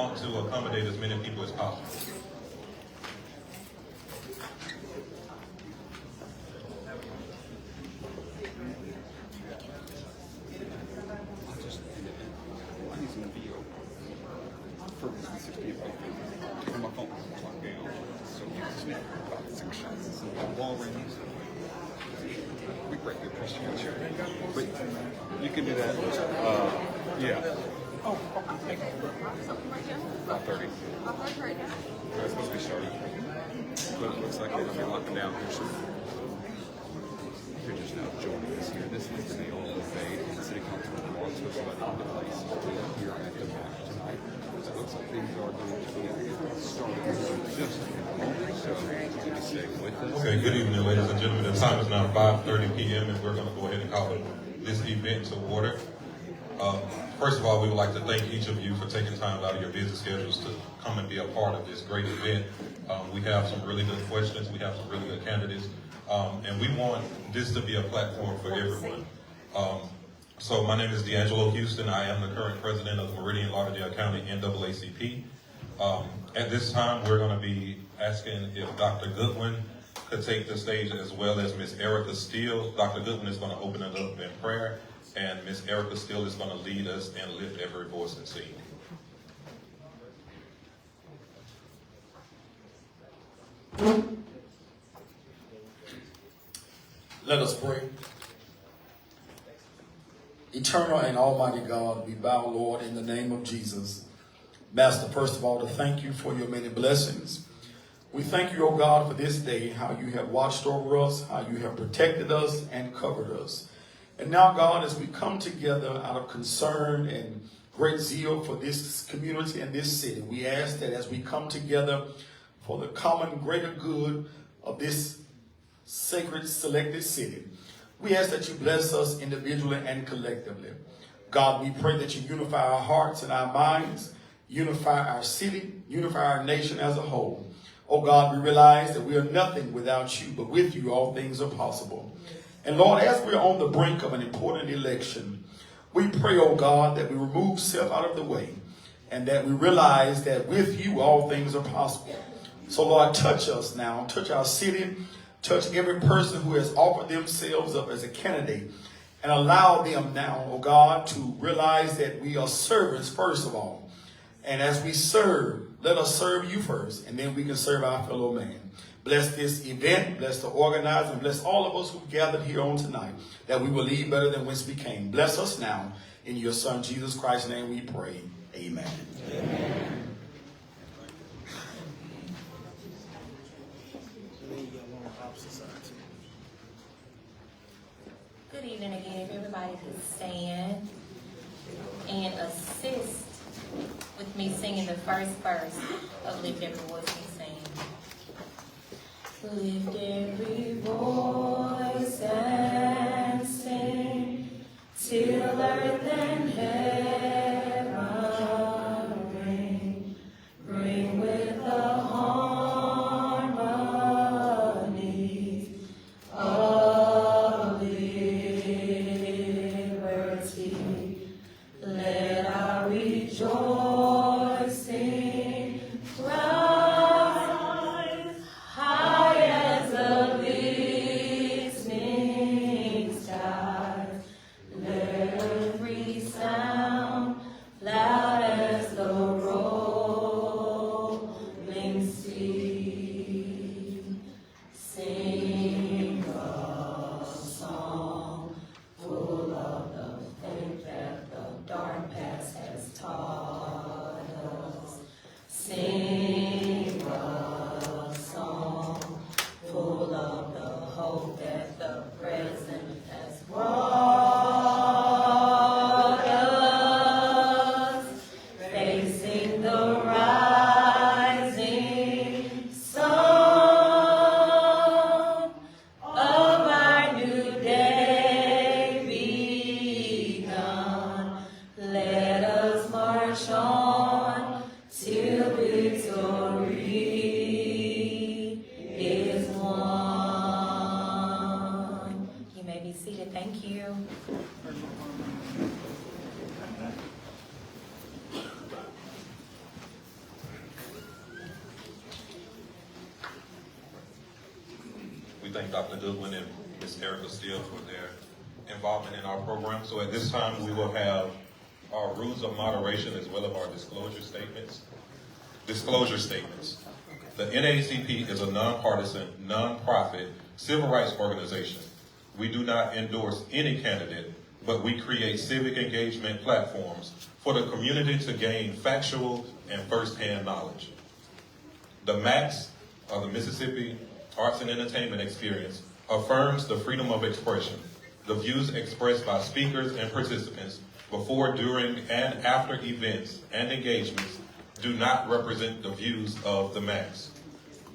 want to accommodate as many people as possible. But you can do that. Yeah. Oh, okay. 5:30. It's supposed to be starting. But it looks like they're going to be locking down here soon. You're just now joining us here. This is the Mayoral Debate in the City Council of Martinsville, but in the place here at the back tonight. So it looks like things are going to be starting just in a moment. So you can stay with us. Okay, good evening, ladies and gentlemen. The time is now 5:30 p.m. and we're going to go ahead and call this event to order. First of all, we would like to thank each of you for taking time out of your busy schedules to come and be a part of this great event. We have some really good questions. We have some really good candidates. And we want this to be a platform for everyone. So my name is D'Angelo Houston. I am the current president of Meridian Lauderdale County NAACP. At this time, we're going to be asking if Dr. Goodwin could take the stage, as well as Ms. Erica Steele. Dr. Goodwin is going to open it up in prayer, and Ms. Erica Steele is going to lead us and lift every voice and sing. Let us pray. Eternal and almighty God, we bow, Lord, in the name of Jesus. Master, first of all, to thank you for your many blessings. We thank you, O God, for this day, how you have watched over us, how you have protected us and covered us. And now, God, as we come together out of concern and great zeal for this community and this city, we ask that as we come together for the common greater good of this sacred selected city, we ask that you bless us individually and collectively. God, we pray that you unify our hearts and our minds, unify our city, unify our nation as a whole. Oh God, we realize that we are nothing without you, but with you all things are possible. And Lord, as we're on the brink of an important election, we pray, oh God, that we remove self out of the way and that we realize that with you all things are possible. So Lord, touch us now, touch our city, touch every person who has offered themselves up as a candidate, and allow them now, oh God, to realize that we are servants first of all. And as we serve, let us serve you first, and then we can serve our fellow man. Bless this event, bless the organizer, and bless all of us who gathered here on tonight, that we will leave better than whence we came. Bless us now. In your Son, Jesus Christ's name we pray. Amen. Amen. Good evening again. If everybody could stand and assist with me singing the first verse of Lift Every Voice We Sing. Lift every voice and sing till earth and heaven ring. Ring with the harmony of liberty. Let our rejoicing rise high as the listening skies. Let every sound loud as the rolling sea. Sing a song full of the faith that the dark past has taught us. Sing a song full of the hope that the present has brought us. Facing the rising thank Dr. Goodwin and Ms. Erica Steele for their involvement in our program. So at this time, we will have our rules of moderation as well as our disclosure statements. Disclosure statements. The NAACP is a nonpartisan, nonprofit civil rights organization. We do not endorse any candidate, but we create civic engagement platforms for the community to gain factual and firsthand knowledge. The MAX, or the Mississippi Arts and Entertainment Experience, affirms the freedom of expression. The views expressed by speakers and participants before, during, and after events and engagements do not represent the views of the MAX.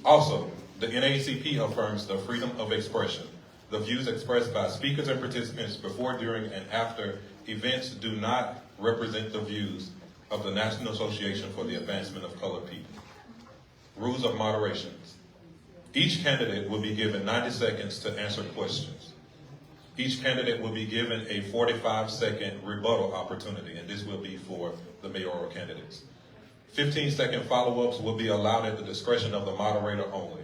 Also, the NAACP affirms the freedom of expression. The views expressed by speakers and participants before, during, and after events do not represent the views of the National Association for the Advancement of Colored People. Rules of moderation. Each candidate will be given 90 seconds to answer questions. Each candidate will be given a 45-second rebuttal opportunity, and this will be for the mayoral candidates. 15-second follow-ups will be allowed at the discretion of the moderator only.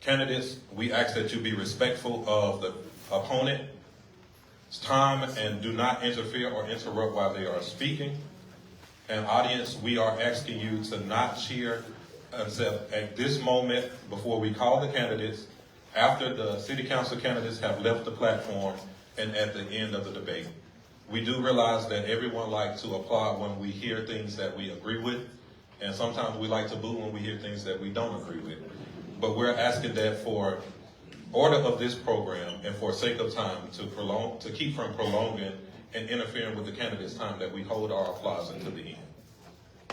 Candidates, we ask that you be respectful of the opponent's time and do not interfere or interrupt while they are speaking. And audience, we are asking you to not cheer except at this moment before we call the candidates, after the city council candidates have left the platform, and at the end of the debate. We do realize that everyone likes to applaud when we hear things that we agree with, and sometimes we like to boo when we hear things that we don't agree with. But we're asking that for order of this program and for sake of time to keep from prolonging and interfering with the candidates' time, that we hold our applause until the end.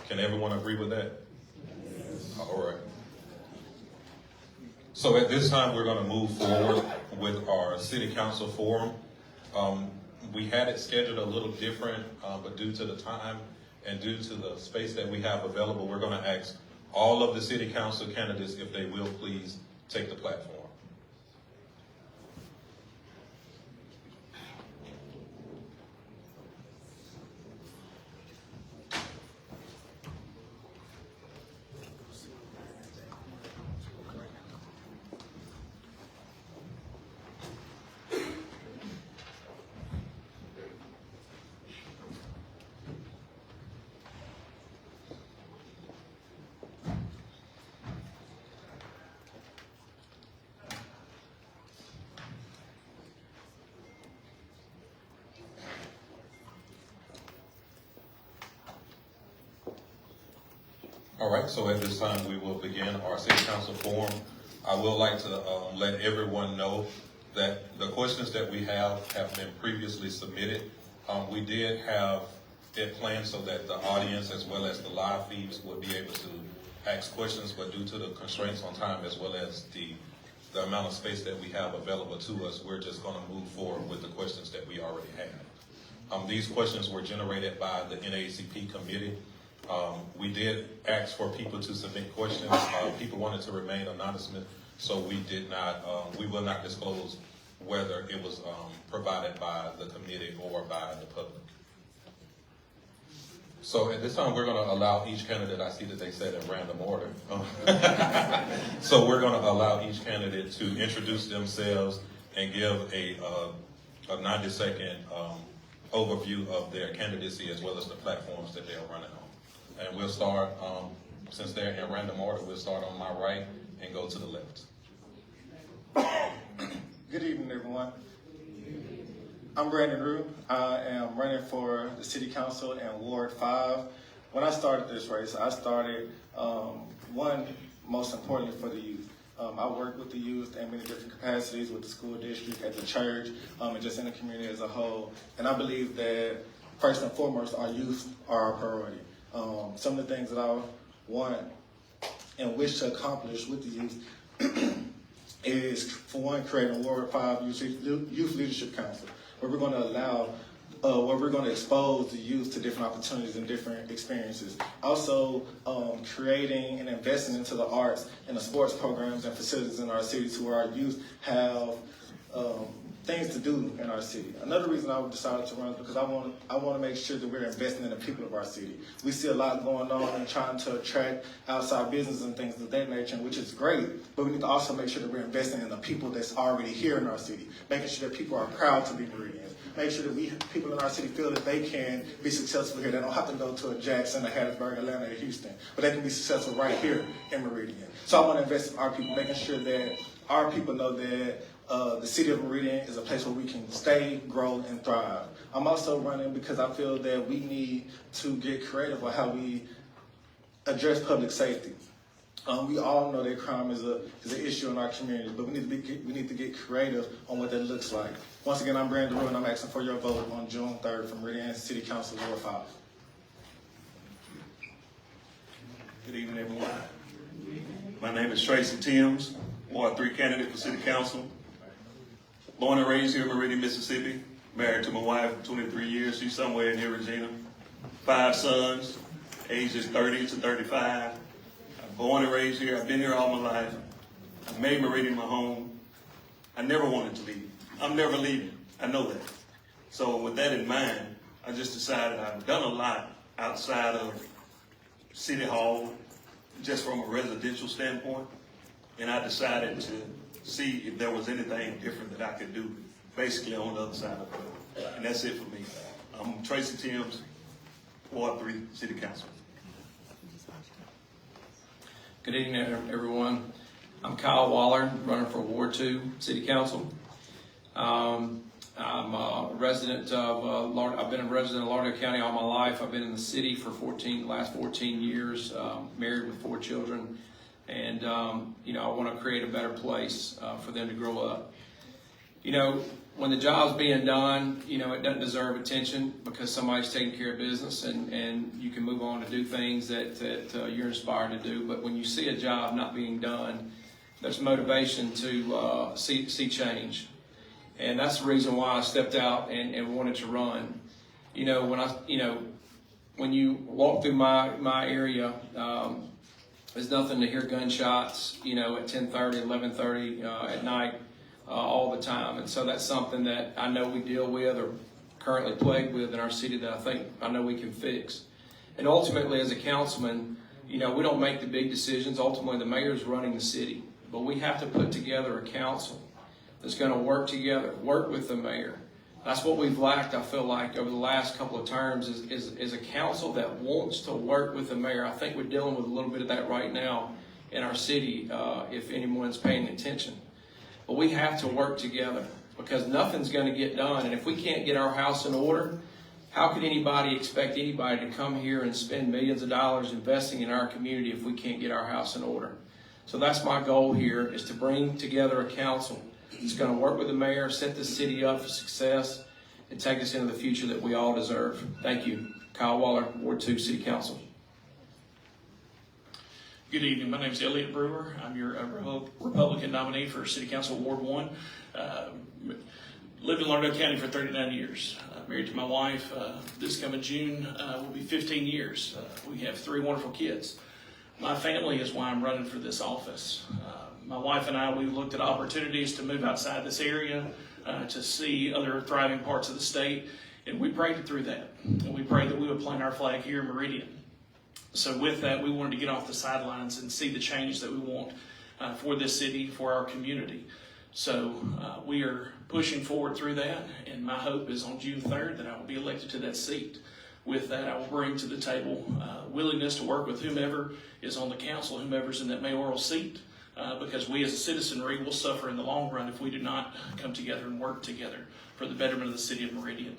Can everyone agree with that? All right. So at this time, we're going to move forward with our city council forum. We had it scheduled a little different, but due to the time and due to the space that we have available, we're going to ask all of the city council candidates if they will please take the platform. All right, so at this time, we will begin our city council forum. I would like to let everyone know that the questions that we have been previously submitted. We did have it planned so that the audience as well as the live feeds would be able to ask questions, but due to the constraints on time as well as the amount of space that we have available to us, we're just going to move forward with the questions that we already have. These questions were generated by the NAACP committee. We did ask for people to submit questions. People wanted to remain anonymous, so we will not disclose whether it was provided by the committee or by the public. So at this time, we're going to allow each candidate, I see that they said in random order. So we're going to allow each candidate to introduce themselves and give a 90-second overview of their candidacy as well as the platforms that they're running on. And we'll start, since they're in random order, we'll start on my right and go to the left. Good evening, everyone. I'm Brandon Rue. I am running for the City Council in Ward 5. When I started this race, I started, most importantly, for the youth. I work with the youth in many different capacities with the school district, at the church, and just in the community as a whole. And I believe that, first and foremost, our youth are our priority. Some of the things that I want and wish to accomplish with the youth is, for one, creating a Ward 5 Youth Leadership Council, where we're going to allow, where we're going to expose the youth to different opportunities and different experiences. Also, creating and investing into the arts and the sports programs and facilities in our city, to where our youth have things to do in our city. Another reason I decided to run is because I want to make sure that we're investing in the people of our city. We see a lot going on and trying to attract outside business and things of that nature, which is great, but we need to also make sure that we're investing in the people that's already here in our city, making sure that people are proud to be Meridians, make sure that people in our city feel that they can be successful here. They don't have to go to a Jackson, a Hattiesburg, Atlanta, or Houston, but they can be successful right here in Meridian. So I want to invest in our people, making sure that our people know that the city of Meridian is a place where we can stay, grow, and thrive. I'm also running because I feel that we need to get creative on how we address public safety. We all know that crime is an issue in our community, but we need to get creative on what that looks like. Once again, I'm Brandon Rue, and I'm asking for your vote on June 3rd for Meridian City Council Ward 5. Good evening, everyone. My name is Tracy Timms, Ward 3 candidate for City Council. Born and raised here in Meridian, Mississippi. Married to my wife 23 years. She's somewhere in here, Regina. 5 sons, ages 30 to 35. I'm born and raised here. I've been here all my life. I made Meridian my home. I never wanted to leave. I'm never leaving. I know that. So with that in mind, I just decided I've done a lot outside of City Hall, just from a residential standpoint, and I decided to see if there was anything different that I could do, basically on the other side of it. And that's it for me. I'm Tracy Timms, Ward 3, City Council. Good evening, everyone. I'm Kyle Waller, running for Ward 2, City Council. I'm a resident of, I've been a resident of Lauderdale County all my life. I've been in the city for last 14 years, married with 4 children. And, you know, I want to create a better place for them to grow up. You know, when the job's being done, you know, it doesn't deserve attention because somebody's taking care of business, and you can move on to do things that you're inspired to do. But when you see a job not being done, there's motivation to see change. And that's the reason why I stepped out and wanted to run. You know, when you walk through my area, there's nothing to hear gunshots, you know, at 10:30, 11:30 at night all the time. And so that's something that I know we deal with or currently plagued with in our city that I know we can fix. And ultimately, as a councilman, you know, we don't make the big decisions. Ultimately, the mayor's running the city. But we have to put together a council that's going to work together, work with the mayor. That's what we've lacked, I feel like, over the last couple of terms is a council that wants to work with the mayor. I think we're dealing with a little bit of that right now in our city, if anyone's paying attention. But we have to work together because nothing's going to get done. And if we can't get our house in order, how could anybody expect anybody to come here and spend millions of dollars investing in our community if we can't get our house in order? So that's my goal here, is to bring together a council that's going to work with the mayor, set the city up for success, and take us into the future that we all deserve. Thank you. Kyle Waller, Ward 2, City Council. Good evening. My name is Elliot Brewer. I'm your Republican nominee for City Council Ward 1. Lived in Lauderdale County for 39 years. Married to my wife. This coming June will be 15 years. We have 3 wonderful kids. My family is why I'm running for this office. My wife and I, we looked at opportunities to move outside this area, to see other thriving parts of the state, and we prayed through that. And we prayed that we would plant our flag here in Meridian. So with that, we wanted to get off the sidelines and see the change that we want for this city, for our community. So we are pushing forward through that, and my hope is on June 3rd that I will be elected to that seat. With that, I will bring to the table willingness to work with whomever is on the council, whomever's in that mayoral seat, because we as a citizenry will suffer in the long run if we do not come together and work together for the betterment of the city of Meridian.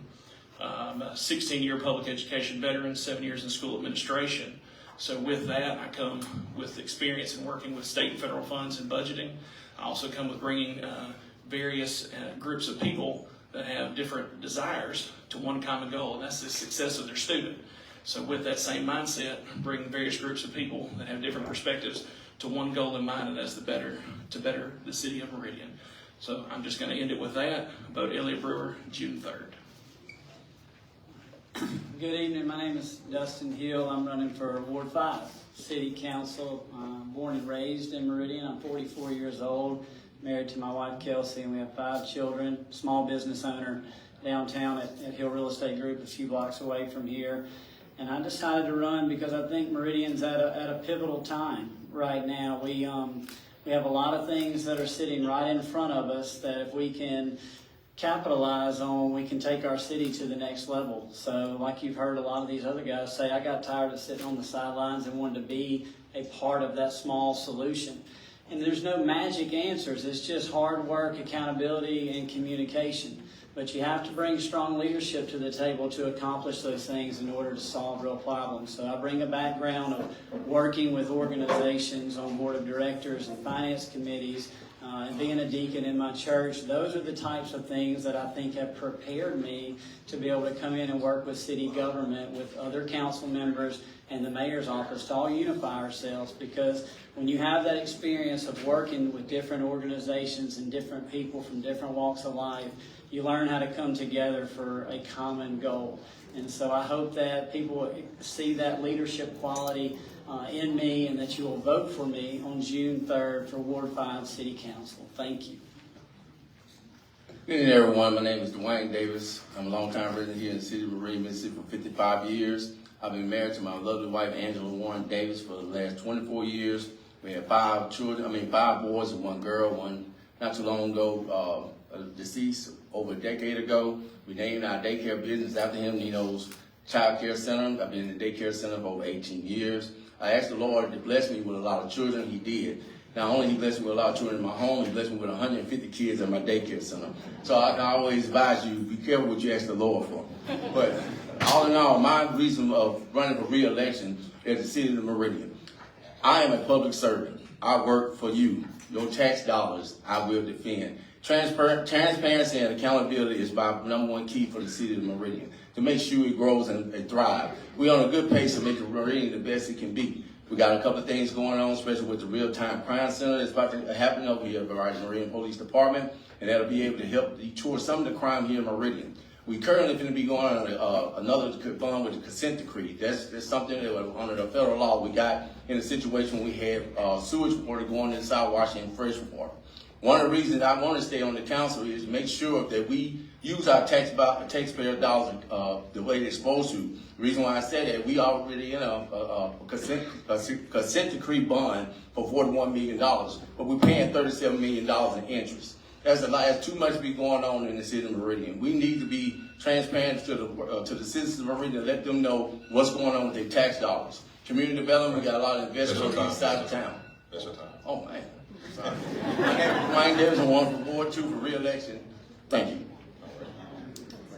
I'm a 16-year public education veteran, 7 years in school administration. So with that, I come with experience in working with state and federal funds and budgeting. I also come with bringing various groups of people that have different desires to one common goal, and that's the success of their student. So with that same mindset, bring various groups of people that have different perspectives to one goal in mind, and that's to better the city of Meridian. So I'm just going to end it with that. Vote Elliot Brewer, June 3rd. Good evening. My name is Dustin Hill. I'm running for Ward 5 City Council. Born and raised in Meridian. I'm 44 years old. married to my wife Kelsey, and we have 5 children, small business owner downtown at Hill Real Estate Group, a few blocks away from here. And I decided to run because I think Meridian's at a pivotal time right now. We have a lot of things that are sitting right in front of us that if we can capitalize on, we can take our city to the next level. So like you've heard a lot of these other guys say, I got tired of sitting on the sidelines and wanted to be a part of that small solution. And there's no magic answers. It's just hard work, accountability, and communication. But you have to bring strong leadership to the table to accomplish those things in order to solve real problems. So I bring a background of working with organizations on board of directors and finance committees, and being a deacon in my church. Those are the types of things that I think have prepared me to be able to come in and work with city government, with other council members and the mayor's office to all unify ourselves. Because when you have that experience of working with different organizations and different people from different walks of life, you learn how to come together for a common goal. And so I hope that people see that leadership quality in me, and that you will vote for me on June 3rd for Ward 5 City Council. Thank you. Good evening, everyone. My name is Dwayne Davis. I'm a longtime resident here in the city of Meridian, Mississippi for 55 years. I've been married to my lovely wife, Angela Warren Davis, for the last 24 years. We have 5 boys and 1 girl. One not too long ago, deceased over a decade ago. We named our daycare business after him, Nino's Child Care Center. I've been in the daycare center for over 18 years. I asked the Lord to bless me with a lot of children. He did. Not only he blessed me with a lot of children in my home, he blessed me with 150 kids at my daycare center. So I always advise you, be careful what you ask the Lord for. But all in all, my reason of running for re-election is the city of Meridian. I am a public servant. I work for you. Your tax dollars I will defend. Transparency and accountability is my #1 key for the city of Meridian, to make sure it grows and thrives. We're on a good pace of making Meridian the best it can be. We got a couple of things going on, especially with the real-time crime center that's about to happen over here at the Meridian Police Department, and that'll be able to help detour some of the crime here in Meridian. We currently going to be going on another fund with the consent decree. That's something that under the federal law we got in a situation when we had sewage water going inside Washington fresh water. One of the reasons I want to stay on the council is to make sure that we use our taxpayer dollars the way they're supposed to. The reason why I said that, we already in a consent decree bond for $41 million, but we're paying $37 million in interest. That's a lot. That's too much to be going on in the city of Meridian. We need to be transparent to the citizens of Meridian and let them know what's going on with their tax dollars. Community development, we got a lot of investment on the east side of town. That's your time. Oh, man. Sorry. My name is Dwayne Davis. I'm running for Ward 2 for re-election. Thank you.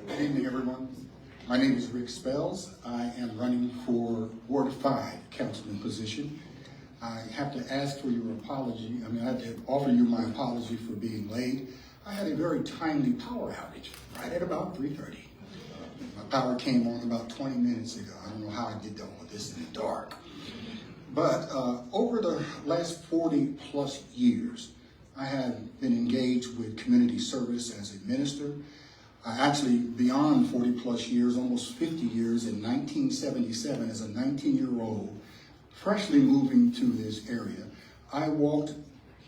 Good evening, everyone. My name is Rick Spells. I am running for Ward 5 councilman position. I have to ask for your apology. I have to offer you my apology for being late. I had a very timely power outage right at about 3:30. My power came on about 20 minutes ago. I don't know how I did all of this in the dark. But over the last 40 plus years, I have been engaged with community service as a minister. Actually, beyond 40 plus years, almost 50 years, in 1977, as a 19-year-old, freshly moving to this area, I walked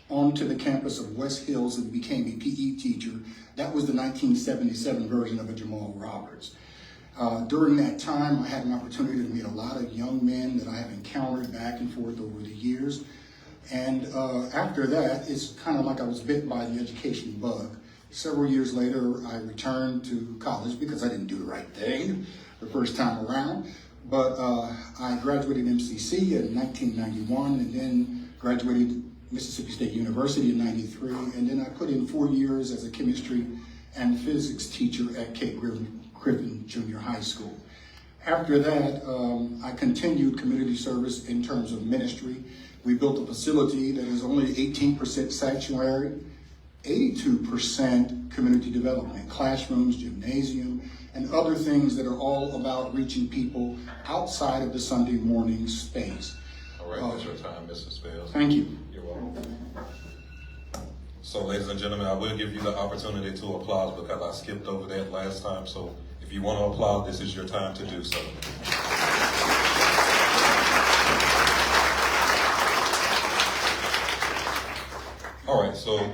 onto the campus of West Hills and became a PE teacher. That was the 1977 version of a Jamal Roberts. During that time, I had an opportunity to meet a lot of young men that I have encountered back and forth over the years. And after that, it's kind of like I was bit by the education bug. Several years later, I returned to college because I didn't do the right thing the first time around. But I graduated MCC in 1991 and then graduated Mississippi State University in 93. And then I put in 4 years as a chemistry and physics teacher at Cape Griffin Junior High School. After that, I continued community service in terms of ministry. We built a facility that is only 18% sanctuary, 82% community development, classrooms, gymnasium, and other things that are all about reaching people outside of the Sunday morning space. All right, that's your time, Mr. Spells. Thank you. You're welcome. So, ladies and gentlemen, I will give you the opportunity to applaud because I skipped over that last time. So, if you want to applaud, this is your time to do so. All right, so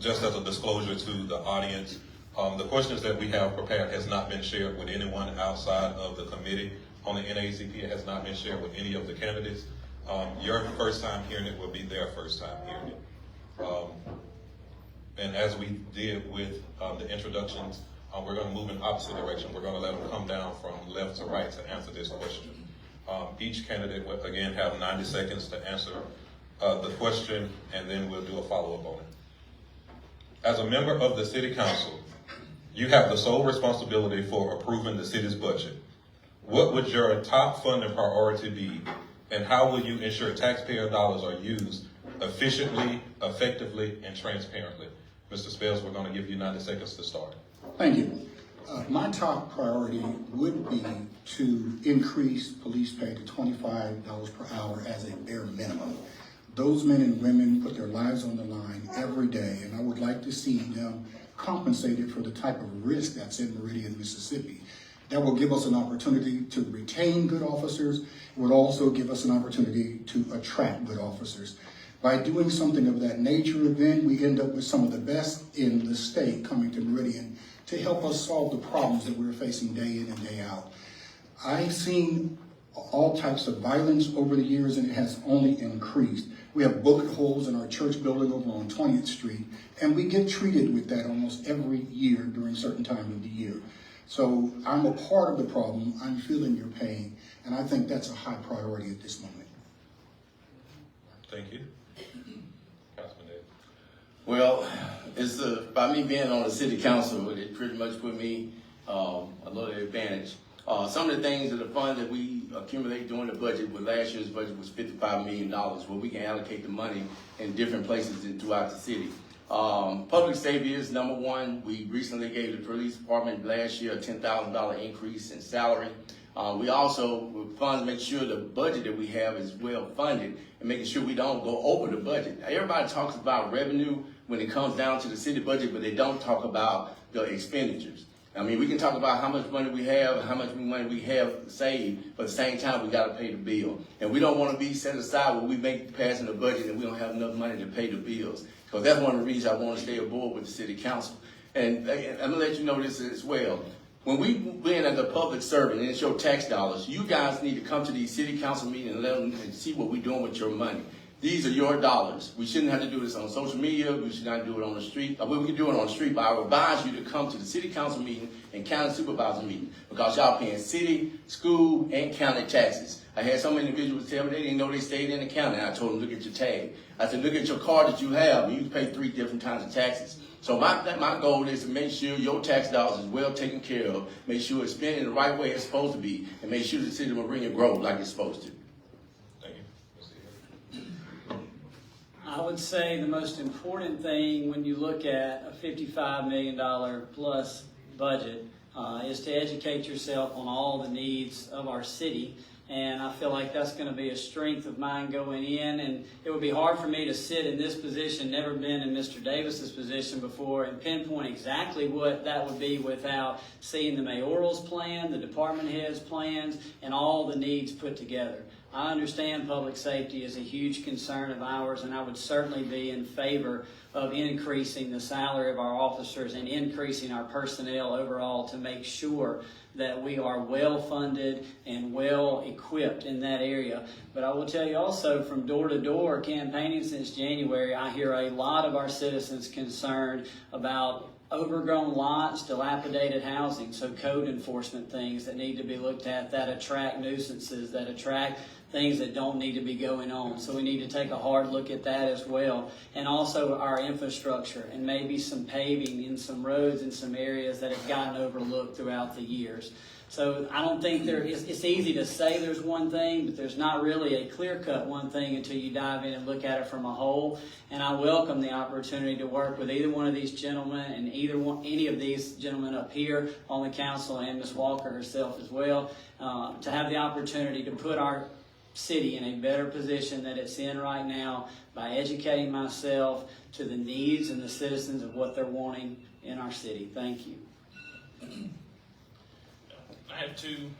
just as a disclosure to the audience, the questions that we have prepared has not been shared with anyone outside of the committee on the NAACP. It has not been shared with any of the candidates. Your first time hearing it will be their first time hearing it. And as we did with the introductions, we're going to move in opposite direction. We're going to let them come down from left to right to answer this question. Each candidate will again have 90 seconds to answer the question, and then we'll do a follow-up on it. As a member of the City Council, you have the sole responsibility for approving the city's budget. What would your top funding priority be, and how will you ensure taxpayer dollars are used efficiently, effectively, and transparently? Mr. Spells, we're going to give you 90 seconds to start. Thank you. My top priority would be to increase police pay to $25 per hour as a bare minimum. Those men and women put their lives on the line every day, and I would like to see them compensated for the type of risk that's in Meridian, Mississippi. That will give us an opportunity to retain good officers. It would also give us an opportunity to attract good officers. By doing something of that nature, then we end up with some of the best in the state coming to Meridian to help us solve the problems that we're facing day in and day out. I've seen all types of violence over the years, and it has only increased. We have bullet holes in our church building over on 20th Street, and we get treated with that almost every year during certain times of the year. So I'm a part of the problem. I'm feeling your pain, and I think that's a high priority at this moment. Thank you. Councilman Davis. Well, it's by me being on the city council, it pretty much put me a little advantage. Some of the things of the funds that we accumulate during the budget, with last year's budget was $55 million, where we can allocate the money in different places throughout the city. Public safety is number one. We recently gave the police department last year a $10,000 increase in salary. We also, with funds, make sure the budget that we have is well funded and making sure we don't go over the budget. Now, everybody talks about revenue when it comes down to the city budget, but they don't talk about the expenditures. I mean, we can talk about how much money we have, how much money we have saved, but at the same time, we got to pay the bill. And we don't want to be set aside when we make passing the budget and we don't have enough money to pay the bills. Because that's one of the reasons I want to stay aboard with the city council. And I'm going to let you know this as well. When we win as a public servant and it's your tax dollars, you guys need to come to these city council meetings and let them and see what we're doing with your money. These are your dollars. We shouldn't have to do this on social media. We should not do it on the street. Well, we can do it on the street, but I would advise you to come to the city council meeting and county supervisor meeting because y'all paying city, school, and county taxes. I had some individuals tell me they didn't know they stayed in the county. And I told them, look at your tag. I said, look at your card that you have. And you pay 3 different kinds of taxes. So my goal is to make sure your tax dollars is well taken care of, make sure it's spent in the right way it's supposed to be, and make sure the city of Meridian grows like it's supposed to. I would say the most important thing when you look at a $55 million plus budget is to educate yourself on all the needs of our city. And I feel like that's going to be a strength of mine going in. And it would be hard for me to sit in this position, never been in Mr. Davis's position before, and pinpoint exactly what that would be without seeing the mayoral's plan, the department heads' plans, and all the needs put together. I understand public safety is a huge concern of ours, and I would certainly be in favor of increasing the salary of our officers and increasing our personnel overall to make sure that we are well funded and well equipped in that area. But I will tell you also, from door to door campaigning since January, I hear a lot of our citizens concerned about overgrown lots, dilapidated housing, so code enforcement things that need to be looked at that attract nuisances, that attract things that don't need to be going on. So we need to take a hard look at that as well. And also our infrastructure and maybe some paving in some roads in some areas that have gotten overlooked throughout the years. So I don't think it's easy to say there's one thing, but there's not really a clear-cut one thing until you dive in and look at it from a whole. And I welcome the opportunity to work with either one of these gentlemen and any of these gentlemen up here on the council and Ms. Walker herself as well, to have the opportunity to put our city in a better position that it's in right now by educating myself to the needs and the citizens of what they're wanting in our city. Thank you. I have two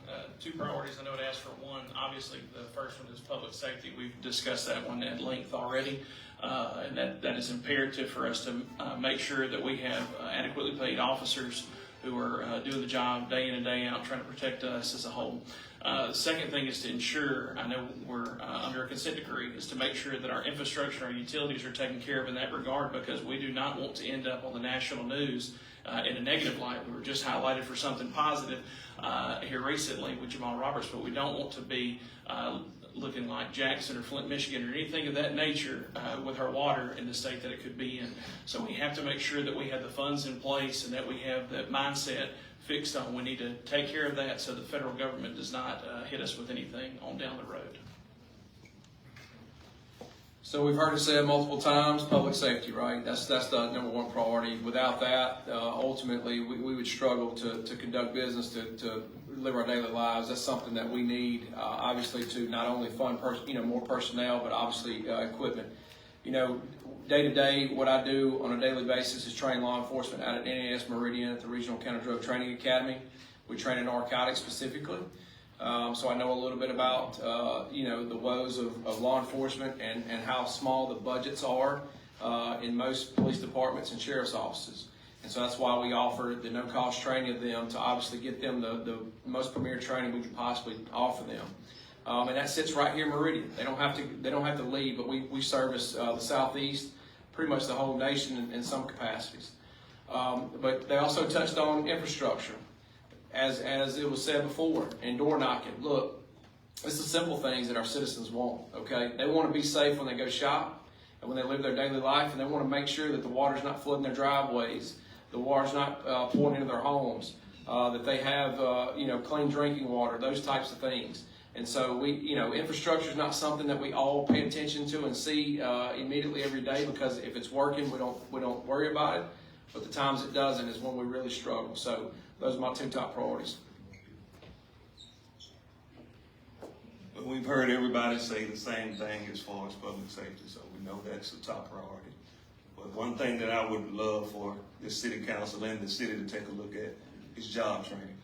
priorities. I know it asked for one. Obviously, the first one is public safety. We've discussed that one at length already. And that is imperative for us to make sure that we have adequately paid officers who are doing the job day in and day out, trying to protect us as a whole. The second thing is to ensure, I know we're under a consent decree, is to make sure that our infrastructure, our utilities are taken care of in that regard, because we do not want to end up on the national news in a negative light. We were just highlighted for something positive here recently with Jamal Roberts, but we don't want to be looking like Jackson or Flint, Michigan, or anything of that nature with our water in the state that it could be in. So we have to make sure that we have the funds in place and that we have that mindset fixed on. We need to take care of that so the federal government does not hit us with anything on down the road. So we've heard it said multiple times, public safety, right? That's the number one priority. Without that, ultimately, we would struggle to conduct business, to live our daily lives. That's something that we need, obviously, to not only fund more personnel, but obviously equipment. Day to day, what I do on a daily basis is train law enforcement out at NAS Meridian at the Regional Counter Drug Training Academy. We train in narcotics specifically. So I know a little bit about, the woes of law enforcement and how small the budgets are in most police departments and sheriff's offices. And so that's why we offer the no-cost training of them to obviously get them the most premier training we could possibly offer them. And that sits right here in Meridian. They don't have to leave, but we service the Southeast, pretty much the whole nation in some capacities. But they also touched on infrastructure. As it was said before, and door knocking. Look, it's the simple things that our citizens want, okay? They want to be safe when they go shop and when they live their daily life, and they want to make sure that the water's not flooding their driveways, the water's not pouring into their homes, that they have, clean drinking water, those types of things. And so infrastructure is not something that we all pay attention to and see immediately every day, because if it's working, we don't worry about it. But the times it doesn't is when we really struggle. So those are my two top priorities. But we've heard everybody say the same thing as far as public safety, so we know that's the top priority. But one thing that I would love for this city council and the city to take a look at is job training.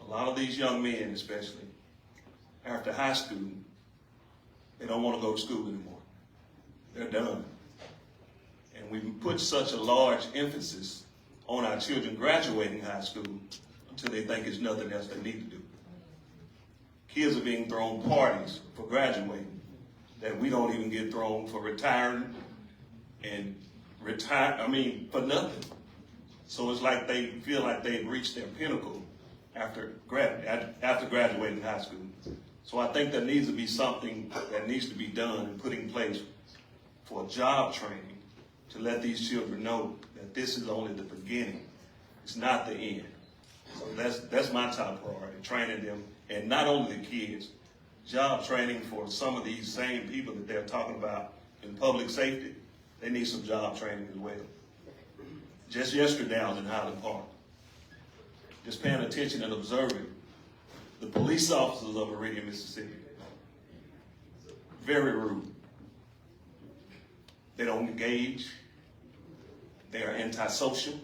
A lot of these young men, especially after high school, they don't want to go to school anymore. They're done. And we put such a large emphasis on our children graduating high school until they think it's nothing else they need to do. Kids are being thrown parties for graduating that we don't even get thrown for retiring and for nothing. So it's like they feel like they've reached their pinnacle after graduating high school. So I think there needs to be something that needs to be done and put in place for job training to let these children know that this is only the beginning. It's not the end. So that's my top priority, training them, and not only the kids, job training for some of these same people that they're talking about in public safety. They need some job training as well. Just yesterday I was in Highland Park, just paying attention and observing the police officers of Meridian, Mississippi. Very rude. They don't engage. They are antisocial,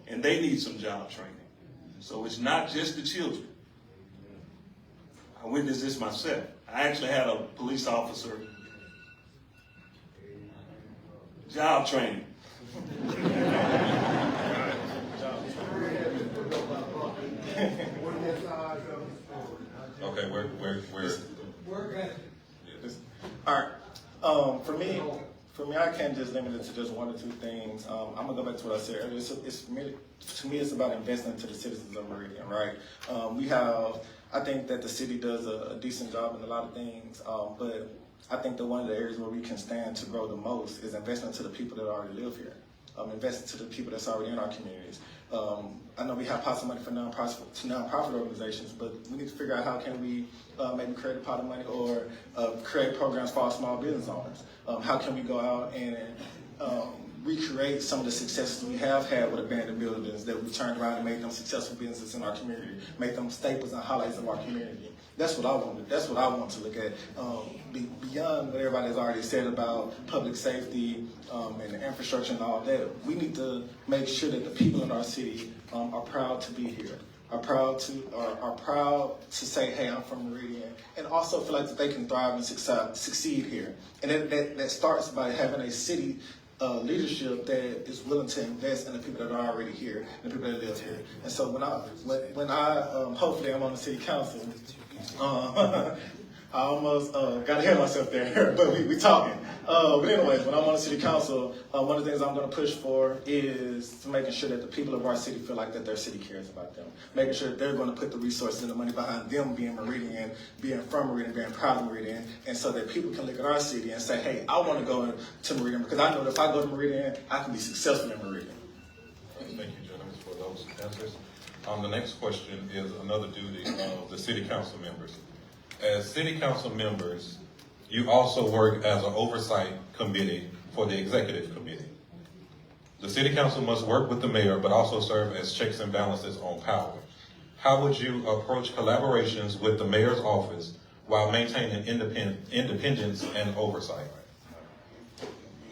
and they need some job training. So it's not just the children. I witnessed this myself. I actually had a police officer job training. Okay, where? All right. For me, I can't just limit it to just one or two things. I'm gonna go back to what I said earlier. To me, it's about investing into the citizens of Meridian, right? I think that the city does a decent job in a lot of things, but I think that one of the areas where we can stand to grow the most is investing into the people that already live here, investing to the people that's already in our communities. I know we have pots of money for nonprofit organizations, but we need to figure out how can we maybe create a pot of money or create programs for our small business owners. How can we go out and recreate some of the successes we have had with abandoned buildings that we turned around and made them successful businesses in our community, make them staples and highlights of our community. That's what I want to look at. Beyond what everybody has already said about public safety and the infrastructure and all that, we need to make sure that the people in our city are proud to be here. are proud to say, hey, I'm from Meridian, and also feel like that they can thrive and succeed here. And that starts by having a city leadership that is willing to invest in the people that are already here, and the people that live here. And so when I hopefully I'm on the city council, I almost got ahead of myself there, but we talking. But anyways, when I'm on the city council, one of the things I'm going to push for is making sure that the people of our city feel like that their city cares about them. Making sure that they're going to put the resources and the money behind them being Meridian, being from Meridian, being proud of Meridian, and so that people can look at our city and say, hey, I want to go to Meridian because I know that if I go to Meridian, I can be successful in Meridian. Thank you, gentlemen, for those answers. The next question is another duty of the city council members. As city council members, you also work as an oversight committee for the executive committee. The city council must work with the mayor, but also serve as checks and balances on power. How would you approach collaborations with the mayor's office while maintaining independence and oversight?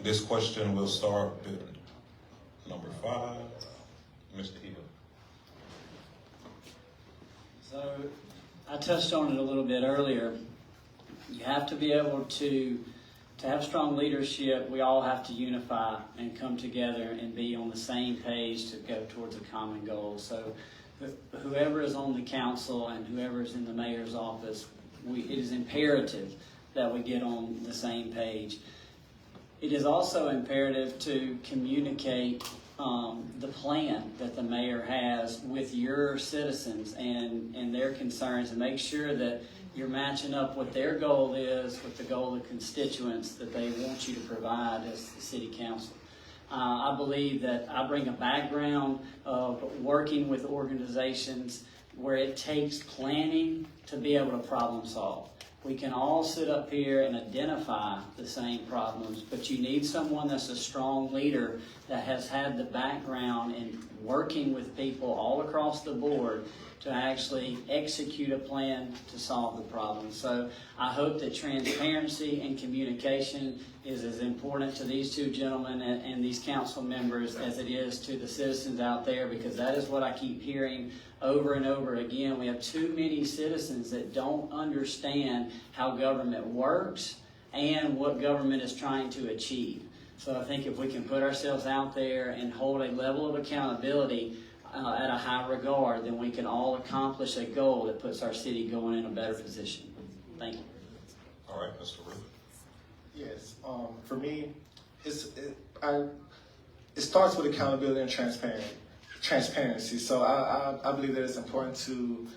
This question will start with number 5, Mr. Hill. So I touched on it a little bit earlier. You have to be able to have strong leadership. We all have to unify and come together and be on the same page to go towards a common goal. So whoever is on the council and whoever is in the mayor's office, it is imperative that we get on the same page. It is also imperative to communicate the plan that the mayor has with your citizens and their concerns, and make sure that you're matching up what their goal is with the goal of the constituents that they want you to provide as the city council. I believe that I bring a background of working with organizations where it takes planning to be able to problem solve. We can all sit up here and identify the same problems, but you need someone that's a strong leader that has had the background in working with people all across the board to actually execute a plan to solve the problem. So I hope that transparency and communication is as important to these two gentlemen and these council members as it is to the citizens out there, because that is what I keep hearing over and over again. We have too many citizens that don't understand how government works and what government is trying to achieve. So I think if we can put ourselves out there and hold a level of accountability at a high regard, then we can all accomplish a goal that puts our city going in a better position. Thank you. All right, Mr. Rubin. Yes, for me, it starts with accountability and transparency. So I believe that it's important to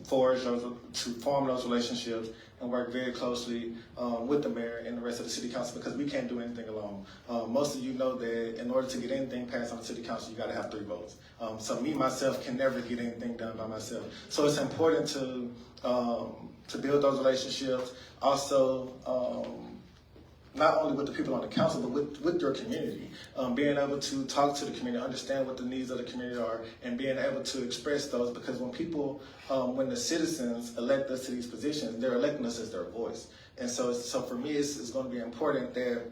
form those relationships and work very closely with the mayor and the rest of the city council, because we can't do anything alone. Most of you know that in order to get anything passed on the city council, you got to have 3 votes. So me, myself, can never get anything done by myself. So it's important to build those relationships. Also, not only with the people on the council, but with your community. Being able to talk to the community, understand what the needs of the community are, and being able to express those, because when the citizens elect us to these positions, they're electing us as their voice. And so for me, it's going to be important that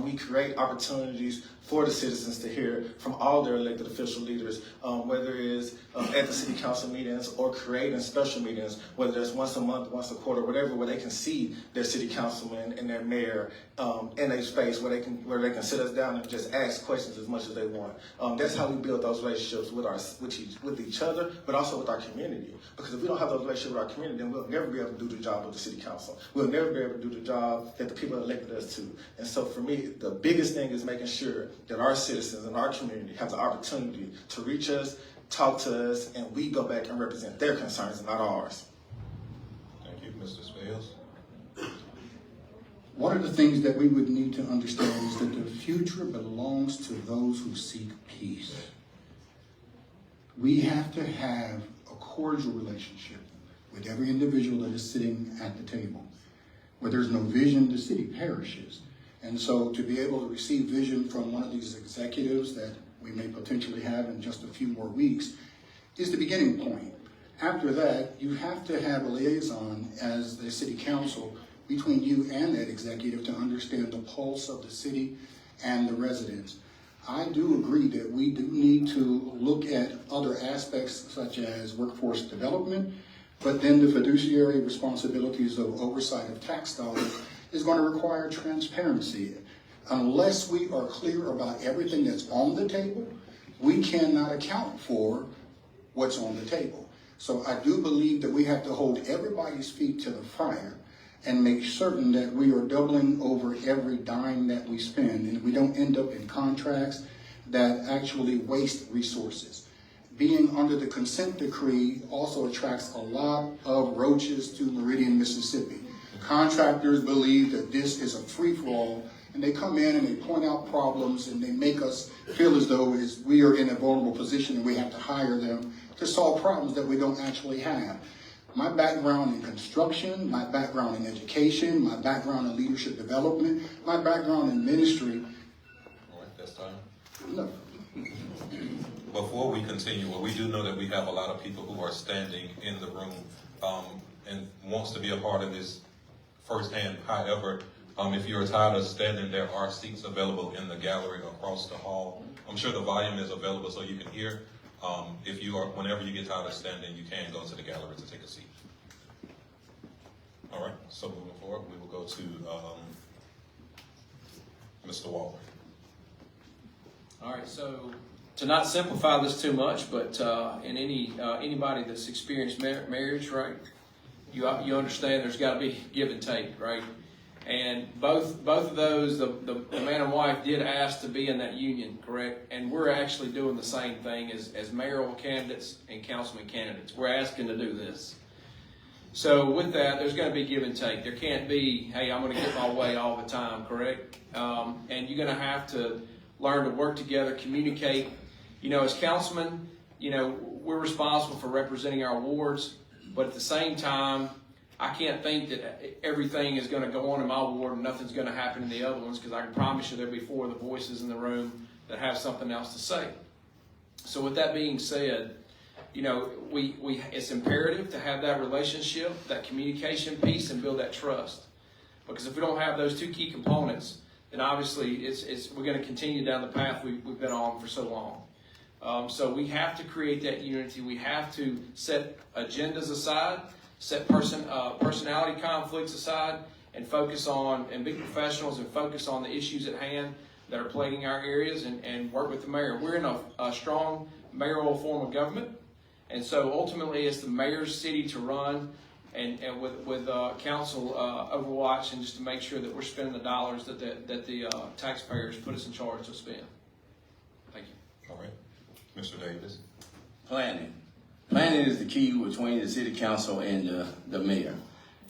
we create opportunities for the citizens to hear from all their elected official leaders, whether it is at the city council meetings or creating special meetings, whether it's once a month, once a quarter, whatever, where they can see their city councilman and their mayor in a space where they can sit us down and just ask questions as much as they want. That's how we build those relationships with each other, but also with our community. Because if we don't have those relationships with our community, then we'll never be able to do the job of the city council. We'll never be able to do the job that the people elected us to. And so for me, the biggest thing is making sure that our citizens and our community have the opportunity to reach us, talk to us, and we go back and represent their concerns and not ours. Thank you, Mr. Spales. One of the things that we would need to understand is that the future belongs to those who seek peace. We have to have a cordial relationship with every individual that is sitting at the table. Where there's no vision, the city perishes. And so to be able to receive vision from one of these executives that we may potentially have in just a few more weeks is the beginning point. After that, you have to have a liaison as the city council between you and that executive to understand the pulse of the city and the residents. I do agree that we do need to look at other aspects such as workforce development, but then the fiduciary responsibilities of oversight of tax dollars is going to require transparency. Unless we are clear about everything that's on the table, we cannot account for what's on the table. So I do believe that we have to hold everybody's feet to the fire and make certain that we are doubling over every dime that we spend, and we don't end up in contracts that actually waste resources. Being under the consent decree also attracts a lot of roaches to Meridian, Mississippi. Contractors believe that this is a free-for-all, and they come in and they point out problems and they make us feel as though we are in a vulnerable position and we have to hire them to solve problems that we don't actually have. My background in construction, my background in education, my background in leadership development, my background in ministry. All right, that's time. No. Before we continue, well, we do know that we have a lot of people who are standing in the room and wants to be a part of this firsthand. However, if you're tired of standing, there are seats available in the gallery across the hall. I'm sure the volume is available so you can hear. Whenever you get tired of standing, you can go to the gallery to take a seat. All right, so moving forward, we will go to Mr. Waller. All right, so to not simplify this too much, but in anybody that's experienced marriage, right, you understand there's got to be give and take, right? And both of those, the man and wife did ask to be in that union, correct? And we're actually doing the same thing as mayoral candidates and councilman candidates. We're asking to do this. So with that, there's going to be give and take. There can't be, hey, I'm going to get my way all the time, correct? And you're going to have to learn to work together, communicate. You know, as councilmen, you know, we're responsible for representing our wards, but at the same time, I can't think that everything is going to go on in my ward and nothing's going to happen in the other ones, because I can promise you there'll be 4 of the voices in the room that have something else to say. So with that being said, you know, it's imperative to have that relationship, that communication piece, and build that trust. Because if we don't have those 2 key components, then obviously we're going to continue down the path we've been on for so long. So we have to create that unity. We have to set agendas aside, set personality conflicts aside, and focus on, and be professionals and focus on the issues at hand that are plaguing our areas, and work with the mayor. We're in a strong mayoral form of government, and so ultimately it's the mayor's city to run, and with council overwatch, and just to make sure that we're spending the dollars that the taxpayers put us in charge to spend. Thank you. All right, Mr. Davis. Planning. Planning is the key between the city council and the mayor.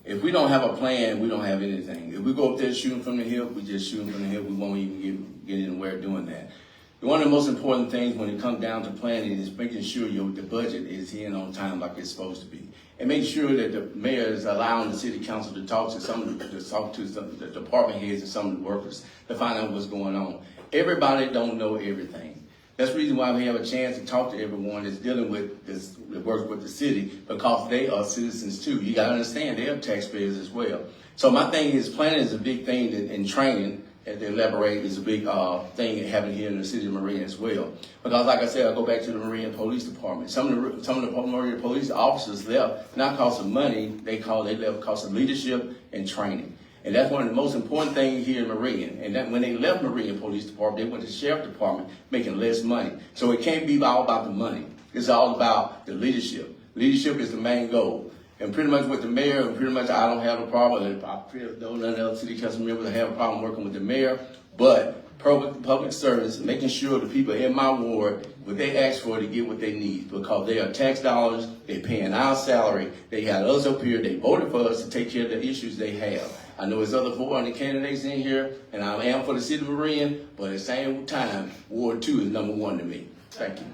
If we don't have a plan, we don't have anything. If we go up there shooting from the hip, we just shooting from the hip. We won't even get anywhere doing that. One of the most important things when it comes down to planning is making sure the budget is in on time like it's supposed to be. And make sure that the mayor is allowing the city council to talk to some of the department heads and some of the workers to find out what's going on. Everybody don't know everything. That's the reason why we have a chance to talk to everyone that's dealing with this, that works with the city, because they are citizens too. You got to understand, they are taxpayers as well. So my thing is, planning is a big thing, and training, and to elaborate, is a big thing happening here in the city of Meridian as well. Because like I said, I go back to the Meridian Police Department. Some of the Meridian police officers left not because of money, they left because of leadership and training. And that's one of the most important things here in Meridian. And that when they left Meridian Police Department, they went to the Sheriff Department making less money. So it can't be all about the money. It's all about the leadership. Leadership is the main goal. And pretty much with the mayor, and pretty much I don't have a problem, and I don't let other city council members have a problem working with the mayor, but public service, making sure the people in my ward, what they ask for, to get what they need, because they are tax dollars, they're paying our salary, they had us up here, they voted for us to take care of the issues they have. I know there's other 400 candidates in here, and I am for the city of Meridian, but at the same time, Ward 2 is number 1 to me. Thank you.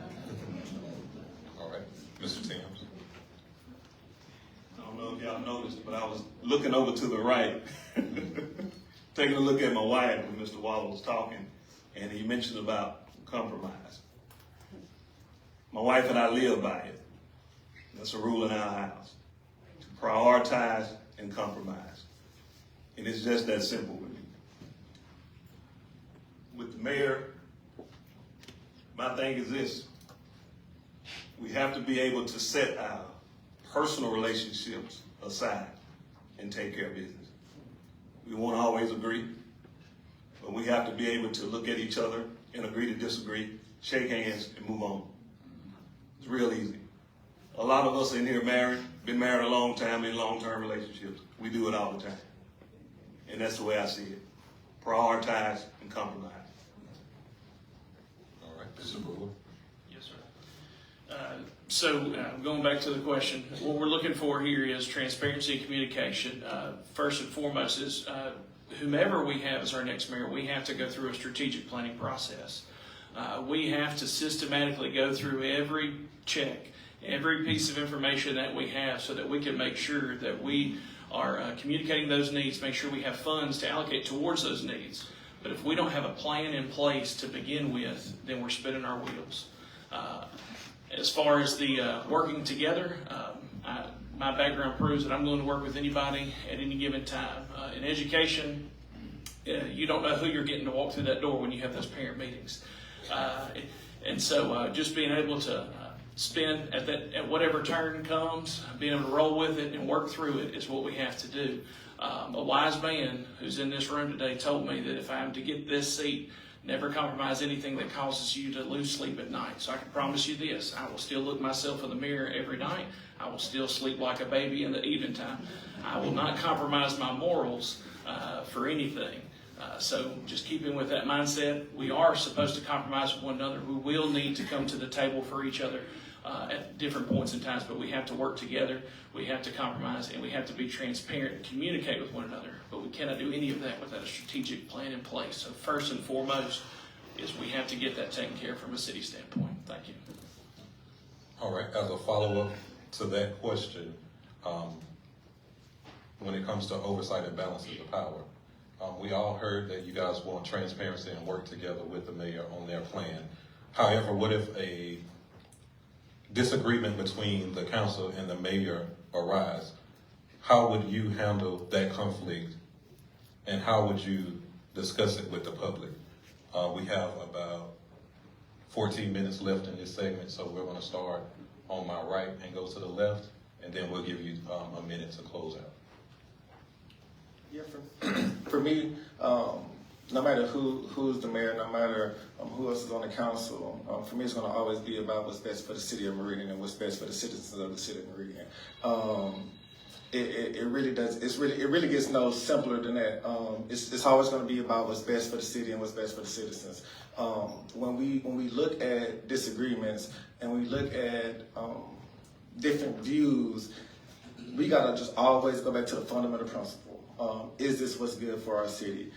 All right, Mr. Timms. I don't know if y'all noticed, but I was looking over to the right, taking a look at my wife when Mr. Waller was talking, and he mentioned about compromise. My wife and I live by it. That's a rule in our house, to prioritize and compromise. And it's just that simple with me. With the mayor, my thing is this. We have to be able to set our personal relationships aside and take care of business. We won't always agree, but we have to be able to look at each other and agree to disagree, shake hands, and move on. It's real easy. A lot of us in here been married a long time in long-term relationships. We do it all the time. And that's the way I see it. Prioritize and compromise. All right, Mr. Brewer. Yes, sir. Going back to the question, what we're looking for here is transparency and communication. First and foremost is whomever we have as our next mayor, we have to go through a strategic planning process. We have to systematically go through every check, every piece of information that we have so that we can make sure that we are communicating those needs, make sure we have funds to allocate towards those needs. But if we don't have a plan in place to begin with, then we're spinning our wheels. As far as the working together, my background proves that I'm willing to work with anybody at any given time. In education, you don't know who you're getting to walk through that door when you have those parent meetings. And so just being able to spend at whatever turn comes, being able to roll with it and work through it is what we have to do. A wise man who's in this room today told me that if I am to get this seat, never compromise anything that causes you to lose sleep at night. So I can promise you this, I will still look myself in the mirror every night. I will still sleep like a baby in the evening time. I will not compromise my morals for anything. So just keeping with that mindset, we are supposed to compromise with one another. We will need to come to the table for each other at different points in times, but we have to work together, we have to compromise, and we have to be transparent and communicate with one another. But we cannot do any of that without a strategic plan in place. So first and foremost is we have to get that taken care of from a city standpoint. Thank you. All right, as a follow-up to that question, when it comes to oversight and balances of power, we all heard that you guys want transparency and work together with the mayor on their plan. However, what if a disagreement between the council and the mayor arise? How would you handle that conflict, and how would you discuss it with the public? We have about 14 minutes left in this segment, so we're going to start on my right and go to the left, and then we'll give you a minute to close out. Yeah, for me, no matter who's the mayor, no matter who else is on the council, for me it's going to always be about what's best for the city of Meridian and what's best for the citizens of the city of Meridian. It really does. It really gets no simpler than that. It's always going to be about what's best for the city and what's best for the citizens. When we look at disagreements and we look at different views, we gotta just always go back to the fundamental principle. Is this what's good for our city?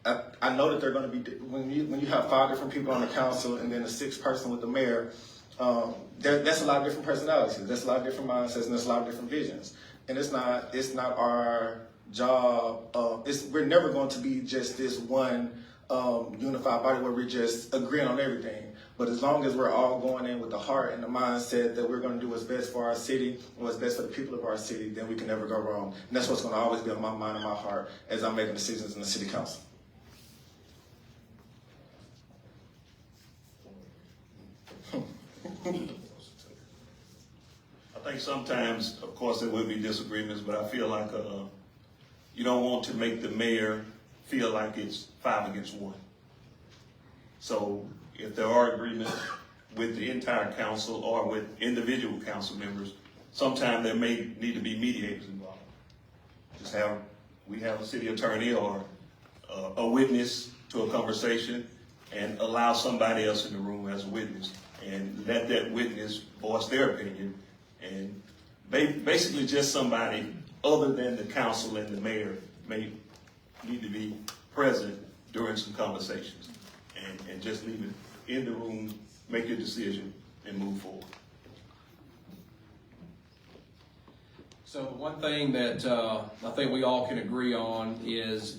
I know that they're going to be, when you have 5 different people on the council and then a 6th person with the mayor, that's a lot of different personalities. That's a lot of different mindsets and there's a lot of different visions. And it's not our job. We're never going to be just this one unified body where we're just agreeing on everything. But as long as we're all going in with the heart and the mindset that we're going to do what's best for our city and what's best for the people of our city, then we can never go wrong. And that's what's going to always be on my mind and my heart as I'm making decisions in the city council. I think sometimes, of course, there will be disagreements, but I feel like you don't want to make the mayor feel like it's 5 against 1. So if there are agreements with the entire council or with individual council members, sometimes there may need to be mediators involved. We have a city attorney or a witness to a conversation and allow somebody else in the room as a witness and let that witness voice their opinion. And basically just somebody other than the council and the mayor may need to be present during some conversations and just leave it in the room, make your decision, and move forward. So one thing that I think we all can agree on is,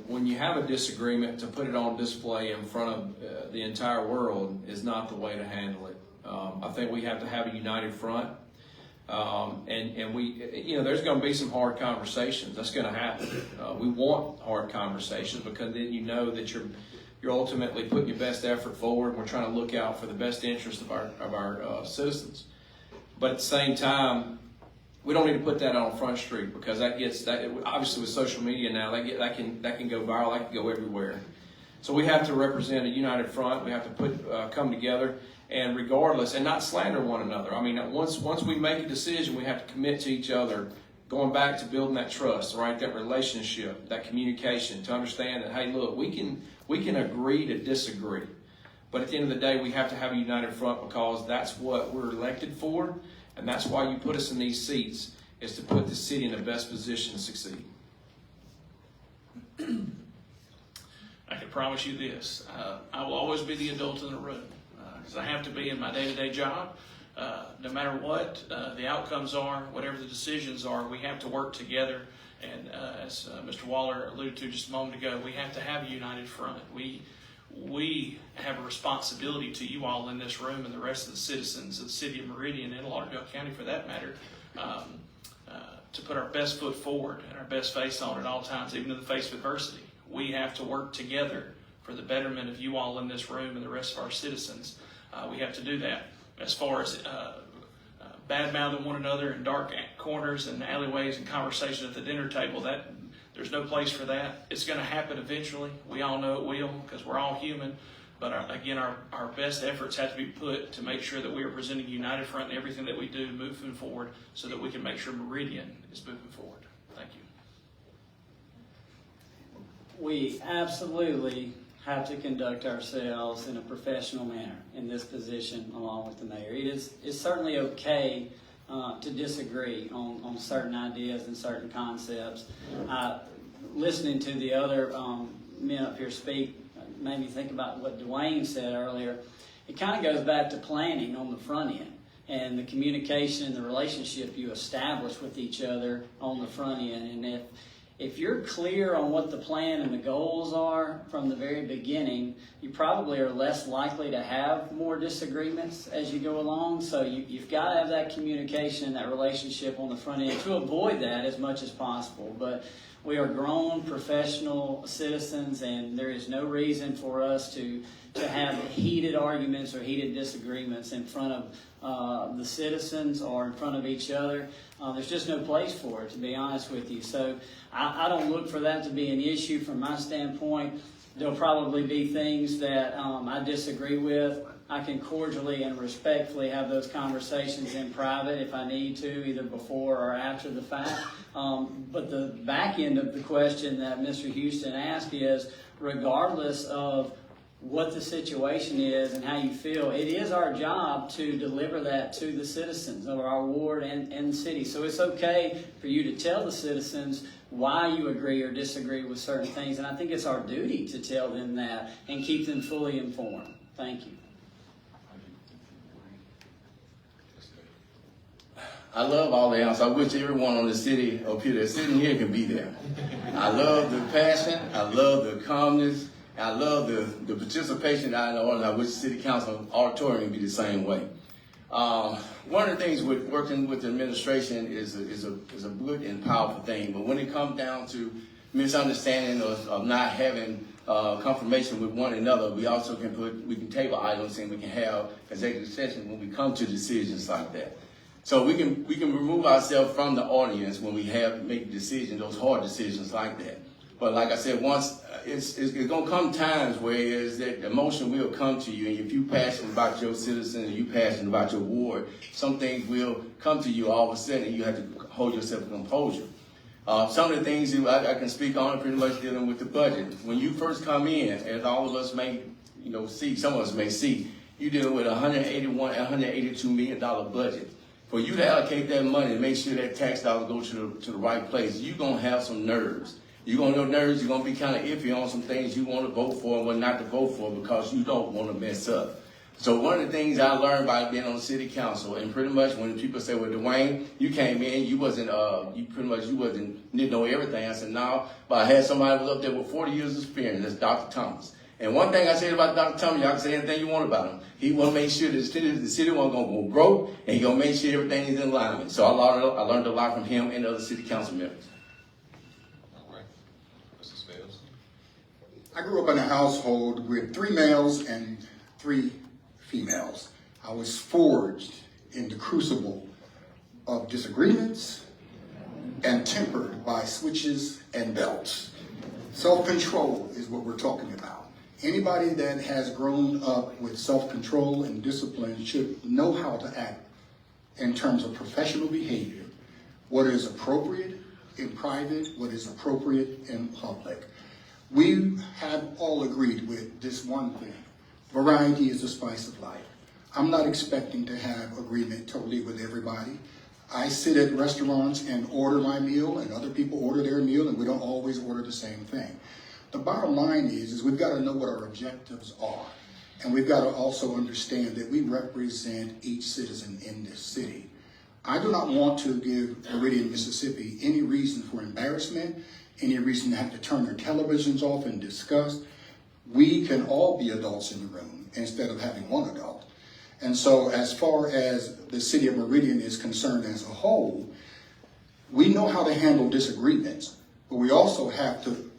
when you have a disagreement, to put it on display in front of the entire world is not the way to handle it. I think we have to have a united front. And we, there's going to be some hard conversations. That's going to happen. We want hard conversations because then you know that you're you're ultimately putting your best effort forward. And we're trying to look out for the best interest of our citizens. But at the same time, we don't need to put that on Front Street, because obviously with social media now, that can go viral, that can go everywhere. So we have to represent a united front. We have to come together, and regardless, and not slander one another. I mean, once we make a decision, we have to commit to each other, going back to building that trust, right? That relationship, that communication, to understand that, hey, look, we can agree to disagree. But at the end of the day, we have to have a united front, because that's what we're elected for. And that's why you put us in these seats, is to put the city in the best position to succeed. I can promise you this, I will always be the adult in the room, because I have to be in my day-to-day job. No matter what the outcomes are, whatever the decisions are, we have to work together. And as Mr. Waller alluded to just a moment ago, we have to have a united front. We have a responsibility to you all in this room and the rest of the citizens of the city of Meridian and Lauderdale County for that matter, to put our best foot forward and our best face on at all times, even in the face of adversity. We have to work together for the betterment of you all in this room and the rest of our citizens. We have to do that. As far as bad-mouthing one another in dark corners and alleyways and conversation at the dinner table, there's no place for that. It's going to happen eventually. We all know it will, because we're all human. But again, our best efforts have to be put to make sure that we are presenting a united front in everything that we do moving forward, so that we can make sure Meridian is moving forward. Thank you. We absolutely have to conduct ourselves in a professional manner in this position, along with the mayor. It's certainly okay to disagree on certain ideas and certain concepts. Listening to the other men up here speak made me think about what Dwayne said earlier. It kind of goes back to planning on the front end, and the communication and the relationship you establish with each other on the front end. And if you're clear on what the plan and the goals are from the very beginning, you probably are less likely to have more disagreements as you go along. So you've got to have that communication and that relationship on the front end to avoid that as much as possible. But we are grown professional citizens, and there is no reason for us to have heated arguments or heated disagreements in front of the citizens or in front of each other. There's just no place for it, to be honest with you. So I don't look for that to be an issue from my standpoint. There'll probably be things that I disagree with. I can cordially and respectfully have those conversations in private if I need to, either before or after the fact. But the back end of the question that Mr. Houston asked is, regardless of what the situation is and how you feel, it is our job to deliver that to the citizens of our ward and the city. So it's okay for you to tell the citizens why you agree or disagree with certain things, and I think it's our duty to tell them that and keep them fully informed. Thank you. I love all the answers. I wish everyone on the city up here that's sitting here can be there. I love the passion. I love the calmness. I love the participation out in the audience. I wish the city council auditorium would be the same way. One of the things with working with the administration is a good and powerful thing. But when it comes down to misunderstanding of not having confirmation with one another, we also can table items and we can have executive session when we come to decisions like that. So we can remove ourselves from the audience when we make decisions, those hard decisions like that. But like I said, once it's gonna come times where that emotion will come to you, and if you're passionate about your citizens and you're passionate about your ward, some things will come to you all of a sudden, and you have to hold yourself in composure. Some of the things I can speak on pretty much dealing with the budget. When you first come in, as all of us may see, some of us may see, you're dealing with $182 million budget. For you to allocate that money and make sure that tax dollars go to the right place, you're going to have some nerves. You're going to have nerves. You're going to be kind of iffy on some things you want to vote for and what not to vote for because you don't want to mess up. So one of the things I learned by being on the city council, and pretty much when people say, well, Dwayne, you came in, you wasn't didn't know everything. I said, no, but I had somebody who was up there with 40 years of experience. That's Dr. Thomas. And one thing I said about Dr. Thomas, y'all can say anything you want about him. He want to make sure that the city wasn't going to go broke, and he going to make sure everything is in alignment. So I learned a lot from him and other city council members. All right. Mr. Spells. I grew up in a household with 3 males and 3 females. I was forged in the crucible of disagreements and tempered by switches and belts. Self-control is what we're talking about. Anybody that has grown up with self-control and discipline should know how to act in terms of professional behavior, what is appropriate in private, what is appropriate in public. We have all agreed with this one thing. Variety is the spice of life. I'm not expecting to have agreement totally with everybody. I sit at restaurants and order my meal, and other people order their meal, and we don't always order the same thing. The bottom line is we've got to know what our objectives are, and we've got to also understand that we represent each citizen in this city. I do not want to give Meridian, Mississippi any reason for embarrassment, any reason to have to turn their televisions off and discuss. We can all be adults in the room instead of having one adult. And so as far as the city of Meridian is concerned as a whole, we know how to handle disagreements, but we also have to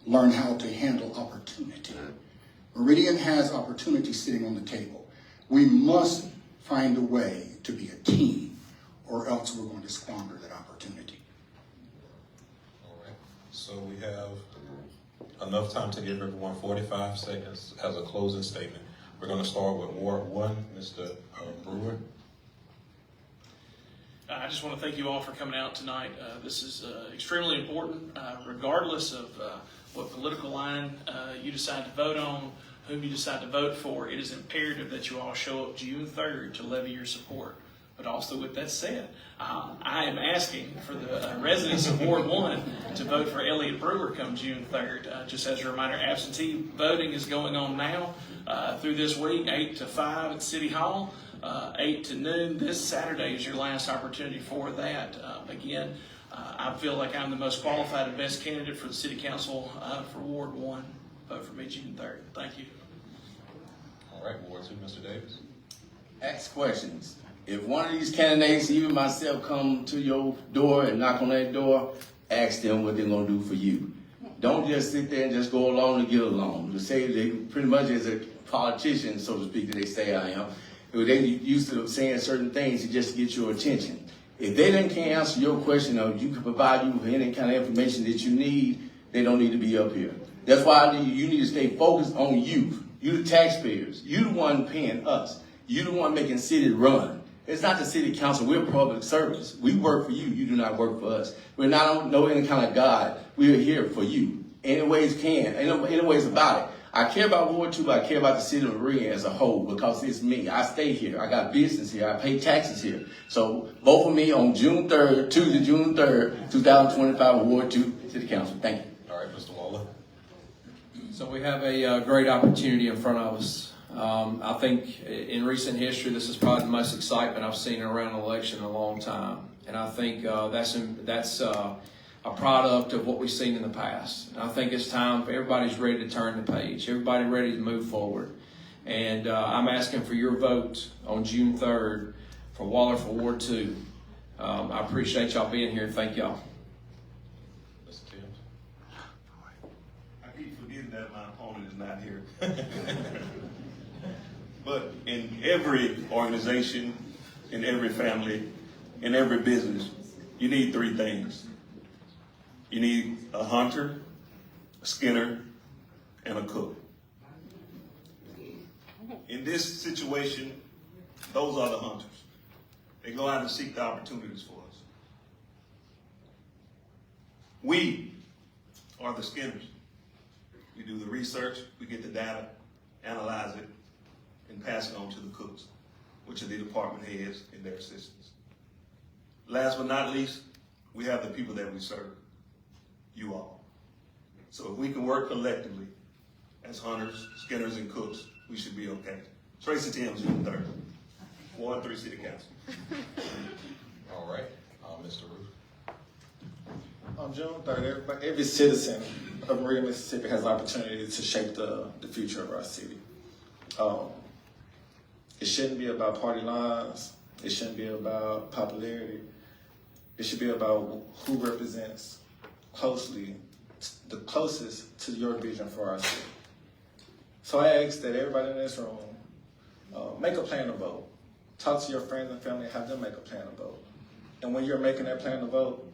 learn how to handle opportunity. Meridian has opportunity sitting on the table. We must find a way to be a team, or else we're going to squander that opportunity. All right. So we have enough time to give everyone 45 seconds as a closing statement. We're going to start with Ward 1, Mr. Brewer. I just want to thank you all for coming out tonight. This is extremely important, regardless of what political line you decide to vote on, whom you decide to vote for. It is imperative that you all show up June 3rd to levy your support. But also, with that said, I am asking for the residents of Ward 1 to vote for Elliott Brewer come June 3rd. Just as a reminder, absentee voting is going on now through this week, 8 to 5 at City Hall, 8 to noon. This Saturday is your last opportunity for that. Again, I feel like I'm the most qualified and best candidate for the City Council for Ward 1. Vote for me June 3rd. Thank you. All right, Ward 2, Mr. Davis. Ask questions. If one of these candidates, even myself, come to your door and knock on that door, ask them what they're going to do for you. Don't just sit there and just go along to get along. To say they pretty much as a politician, so to speak, that they say I am, they used to saying certain things to just get your attention. If they then can't answer your question or you can provide you with any kind of information that you need, they don't need to be up here. That's why you need to stay focused on you. You the taxpayers. You the one paying us. You the one making city run. It's not the city council. We're public service. We work for you. You do not work for us. We're not no any kind of God. We are here for you. Any ways can. Any ways about it. I care about Ward 2, but I care about the city of Meridian as a whole because it's me. I stay here. I got business here. I pay taxes here. So vote for me on June 3rd, Tuesday, June 3rd, 2025, Ward 2 City Council. Thank you. All right, Mr. Waller. So we have a great opportunity in front of us. I think in recent history, this is probably the most excitement I've seen around an election in a long time. And I think that's a product of what we've seen in the past. And I think it's time for everybody's ready to turn the page. Everybody ready to move forward. And I'm asking for your vote on June 3rd for Waller for Ward 2. I appreciate y'all being here. Thank y'all. Mr. Timms. I keep forgetting that my opponent is not here. But in every organization, in every family, in every business, you need 3 things. You need a hunter, a skinner, and a cook. In this situation, those are the hunters. They go out and seek the opportunities for us. We are the skinners. We do the research, we get the data, analyze it, and pass it on to the cooks, which are the department heads and their assistants. Last but not least, we have the people that we serve, you all. So if we can work collectively as hunters, skinners, and cooks, we should be okay. Tracy Timms, June 3rd, Ward 3 City Council. All right, Mr. Ruth. On June 3rd, every citizen of Meridian, Mississippi has an opportunity to shape the future of our city. It shouldn't be about party lines. It shouldn't be about popularity. It should be about who represents closely the closest to your vision for our city. So I ask that everybody in this room make a plan to vote. Talk to your friends and family and have them make a plan to vote. And when you're making that plan to vote,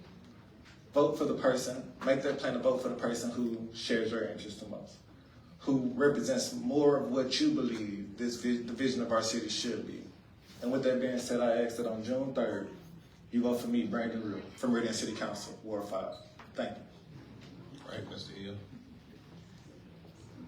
vote for the person, make that plan to vote for the person who shares your interest the most, who represents more of what you believe the vision of our city should be. And with that being said, I ask that on June 3rd, you vote for me, Brandon Rue, from Meridian City Council, Ward 5. Thank you. All right, Mr. Hill.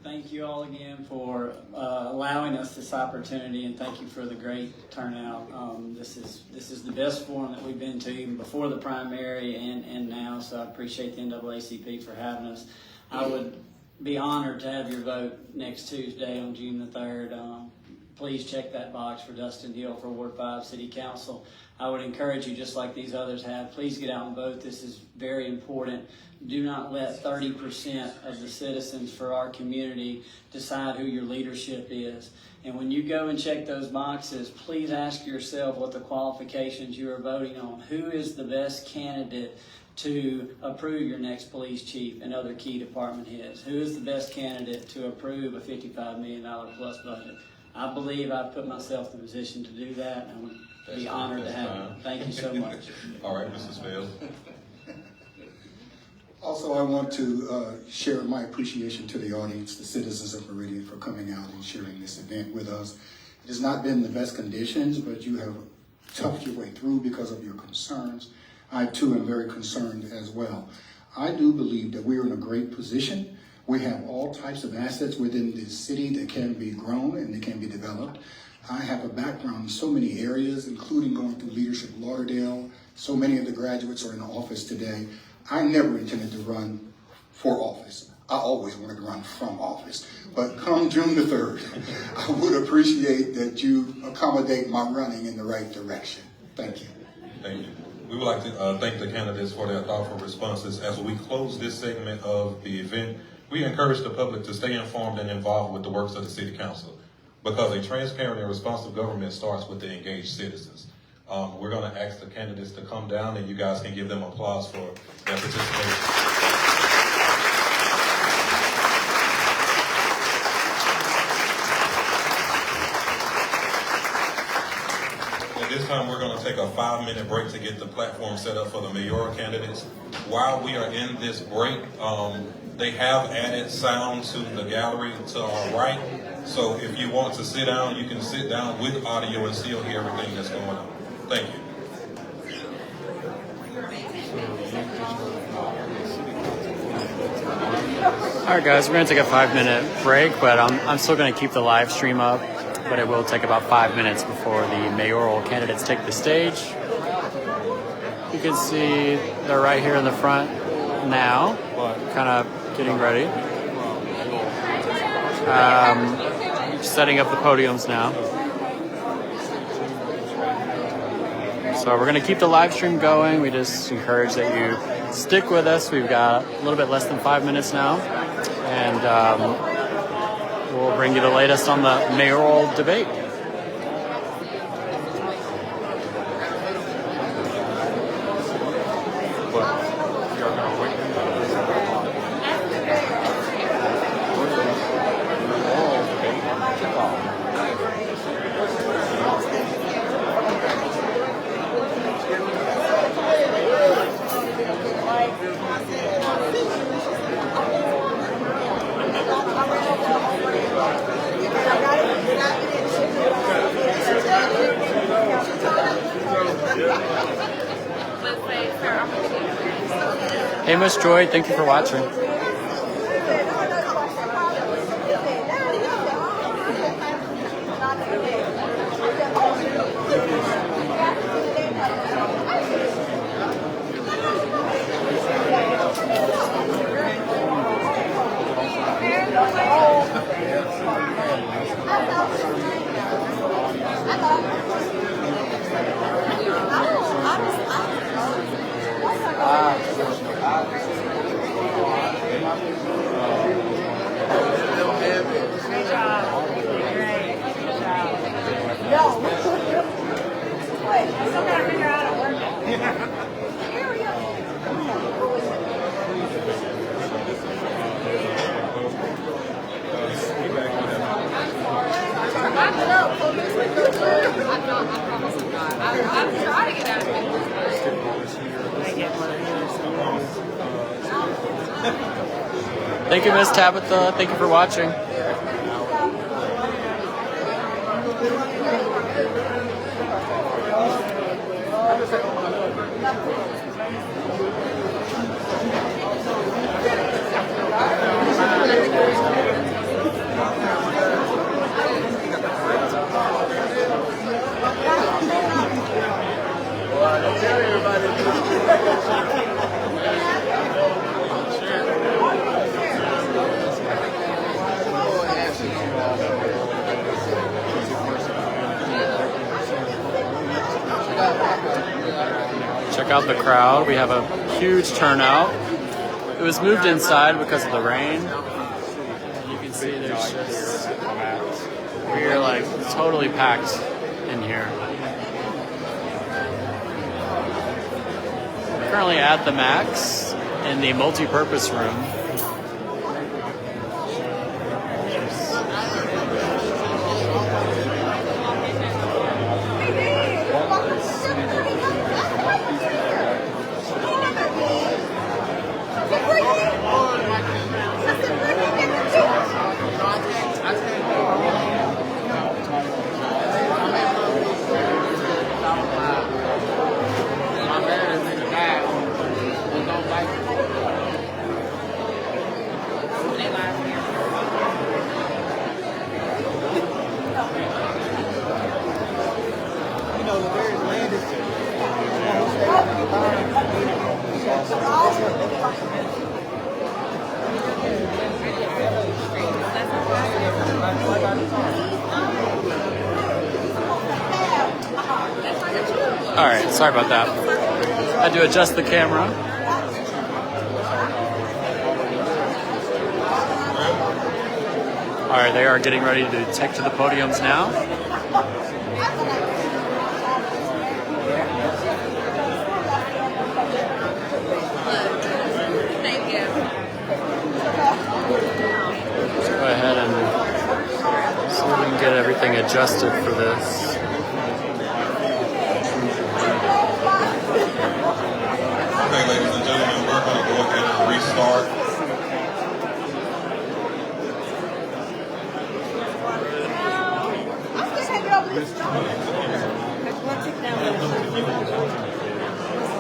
Thank you all again for allowing us this opportunity, and thank you for the great turnout. This is the best forum that we've been to, even before the primary and now, so I appreciate the NAACP for having us. I would be honored to have your vote next Tuesday on June the 3rd. Please check that box for Dustin Hill for Ward 5 City Council. I would encourage you, just like these others have, please get out and vote. This is very important. Do not let 30% of the citizens for our community decide who your leadership is. And when you go and check those boxes, please ask yourself what the qualifications you are voting on. Who is the best candidate to approve your next police chief and other key department heads? Who is the best candidate to approve a $55 million plus budget? I believe I've put myself in a position to do that, and I would be honored to have you. Thank you so much. All right, Mrs. Spells. Also, I want to share my appreciation to the audience, the citizens of Meridian, for coming out and sharing this event with us. It has not been the best conditions, but you have toughed your way through because of your concerns. I, too, am very concerned as well. I do believe that we are in a great position. We have all types of assets within this city that can be grown and that can be developed. I have a background in so many areas, including going through Leadership Lauderdale. So many of the graduates are in office today. I never intended to run for office. I always wanted to run from office. But come June the 3rd, I would appreciate that you accommodate my running in the right direction. Thank you. Thank you. We would like to thank the candidates for their thoughtful responses. As we close this segment of the event, we encourage the public to stay informed and involved with the works of the City Council, because a transparent and responsive government starts with the engaged citizens. We're going to ask the candidates to come down, and you guys can give them applause for their participation. At this time, we're going to take a 5-minute break to get the platform set up for the mayoral candidates. While we are in this break, they have added sound to the gallery to our right. So if you want to sit down, you can sit down with audio and still hear everything that's going on. Thank you. All right, guys, we're going to take a 5-minute break, but I'm still going to keep the live stream up, but it will take about 5 minutes before the mayoral candidates take the stage. You can see they're right here in the front now, kind of getting ready. Setting up the podiums now. So we're going to keep the live stream going. We just encourage that you stick with us. We've got a little bit less than 5 minutes now. And we'll bring you the latest on the mayoral debate. Hey, Miss Joy, thank you for watching. not. I promise I'm not. I'm trying to get out of it. Thank you, Miss Tabitha. Thank you for watching. Check out the crowd. We have a huge turnout. It was moved inside because of the rain. You can see there's just, we're like totally packed in here. We're currently at the Max in the multi-purpose room. All right, sorry about that. I had to adjust the camera. All right, they are getting ready to take to the podiums now. Thank you. Let's go ahead and see if we can get everything adjusted for this. Okay, ladies and gentlemen, we're going to go ahead and restart.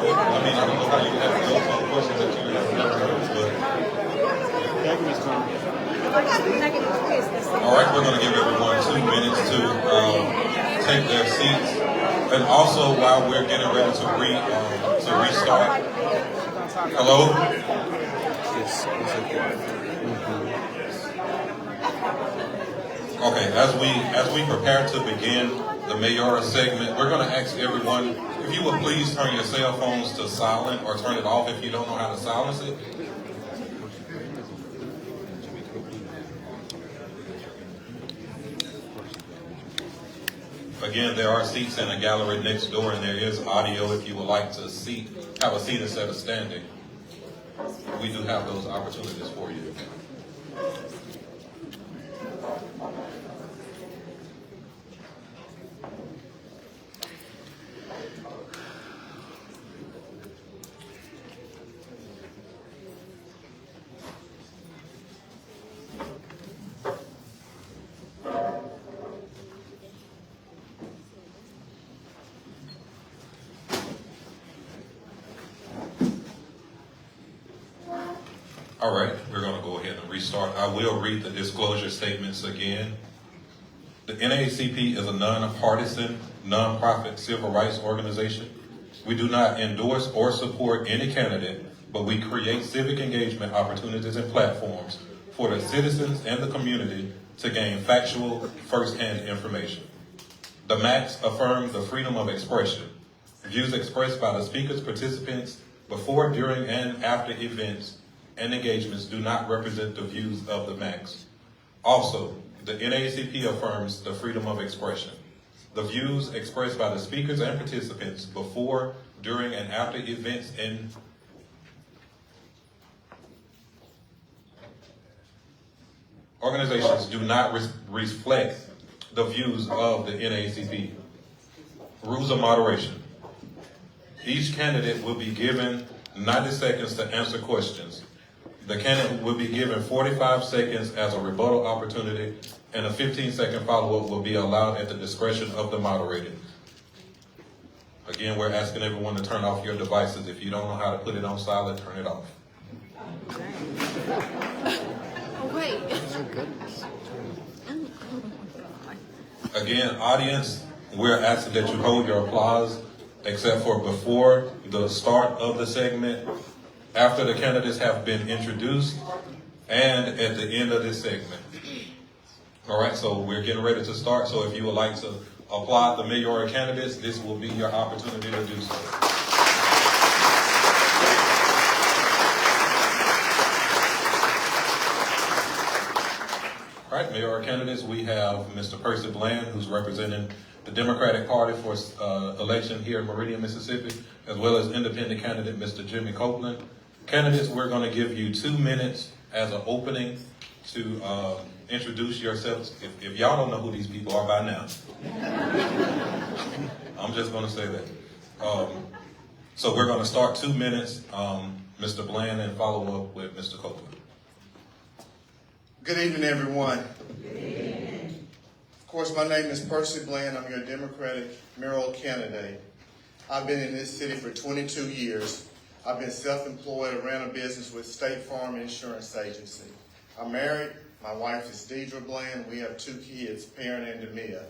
I mean, I don't know how you have those some questions that you have never heard, but. All right, we're going to give everyone 2 minutes to take their seats. And also, while we're getting ready to restart, hello? Okay, as we prepare to begin the mayoral segment, we're going to ask everyone if you would please turn your cell phones to silent or turn it off if you don't know how to silence it. Again, there are seats in the gallery next door, and there is audio if you would like to have a seat instead of standing. We do have those opportunities for you. All right, we're going to go ahead and restart. I will read the disclosure statements again. The NAACP is a nonpartisan, nonprofit civil rights organization. We do not endorse or support any candidate, but we create civic engagement opportunities and platforms for the citizens and the community to gain factual, first-hand information. The MAX affirms the freedom of expression. Views expressed by the speakers, participants, before, during, and after events and engagements do not represent the views of the MAX. Also, the NAACP affirms the freedom of expression. The views expressed by the speakers and participants before, during, and after events and organizations do not reflect the views of the NAACP. Rules of moderation. Each candidate will be given 90 seconds to answer questions. The candidate will be given 45 seconds as a rebuttal opportunity, and a 15-second follow-up will be allowed at the discretion of the moderator. Again, we're asking everyone to turn off your devices. If you don't know how to put it on silent, turn it off. Oh, wait. Again, audience, we're asking that you hold your applause except for before the start of the segment, after the candidates have been introduced, and at the end of this segment. All right, so we're getting ready to start. So if you would like to applaud the mayoral candidates, this will be your opportunity to do so. All right, mayoral candidates, we have Mr. Percy Bland, who's representing the Democratic Party for election here in Meridian, Mississippi, as well as independent candidate Mr. Jimmy Copeland. Candidates, we're going to give you 2 minutes as an opening to introduce yourselves. If y'all don't know who these people are by now, I'm just going to say that. So we're going to start 2 minutes, Mr. Bland, and follow up with Mr. Copeland. Good evening, everyone. Of course, my name is Percy Bland. I'm your Democratic mayoral candidate. I've been in this city for 22 years. I've been self-employed, ran a business with State Farm Insurance Agency. I'm married. My wife is Deidre Bland. We have 2 kids, Perrin and Demia.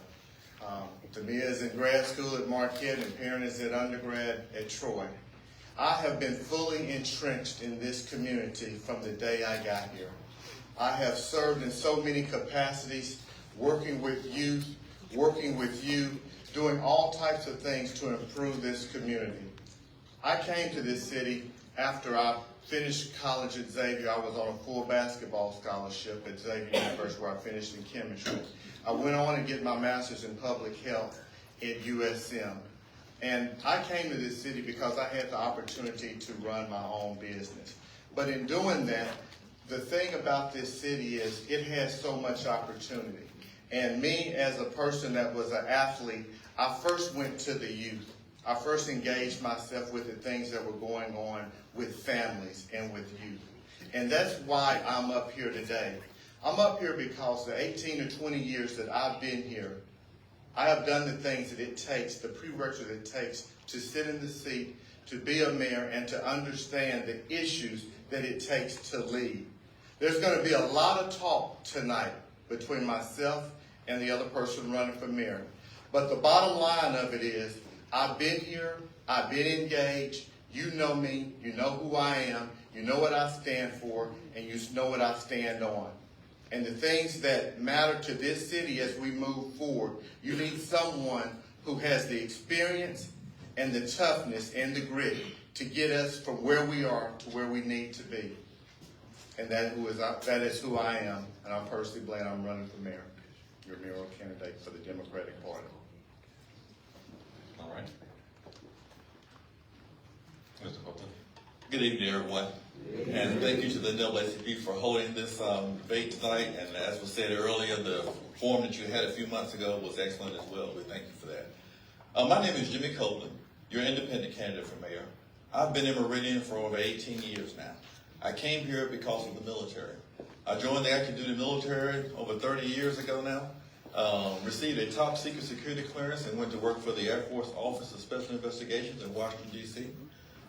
Demia is in grad school at Marquette, and Perrin is at undergrad at Troy. I have been fully entrenched in this community from the day I got here. I have served in so many capacities, working with youth, doing all types of things to improve this community. I came to this city after I finished college at Xavier. I was on a full basketball scholarship at Xavier University where I finished in chemistry. I went on to get my master's in public health at USM. And I came to this city because I had the opportunity to run my own business. But in doing that, the thing about this city is it has so much opportunity. And me, as a person that was an athlete, I first went to the youth. I first engaged myself with the things that were going on with families and with youth. And that's why I'm up here today. I'm up here because the 18 or 20 years that I've been here, I have done the things that it takes, the prerequisite it takes to sit in the seat, to be a mayor, and to understand the issues that it takes to lead. There's going to be a lot of talk tonight between myself and the other person running for mayor. But the bottom line of it is, I've been here, I've been engaged, you know me, you know who I am, you know what I stand for, and you know what I stand on. And the things that matter to this city as we move forward, you need someone who has the experience and the toughness and the grit to get us from where we are to where we need to be. And that is who I am, and I'm Percy Bland. I'm running for mayor, your mayoral candidate for the Democratic Party. All right. Mr. Copeland. Good evening, everyone. And thank you to the NAACP for holding this debate tonight. And as was said earlier, the forum that you had a few months ago was excellent as well. We thank you for that. My name is Jimmy Copeland, your independent candidate for mayor. I've been in Meridian for over 18 years now. I came here because of the military. I joined the active duty military over 30 years ago now, received a top secret security clearance and went to work for the Air Force Office of Special Investigations in Washington, D.C.,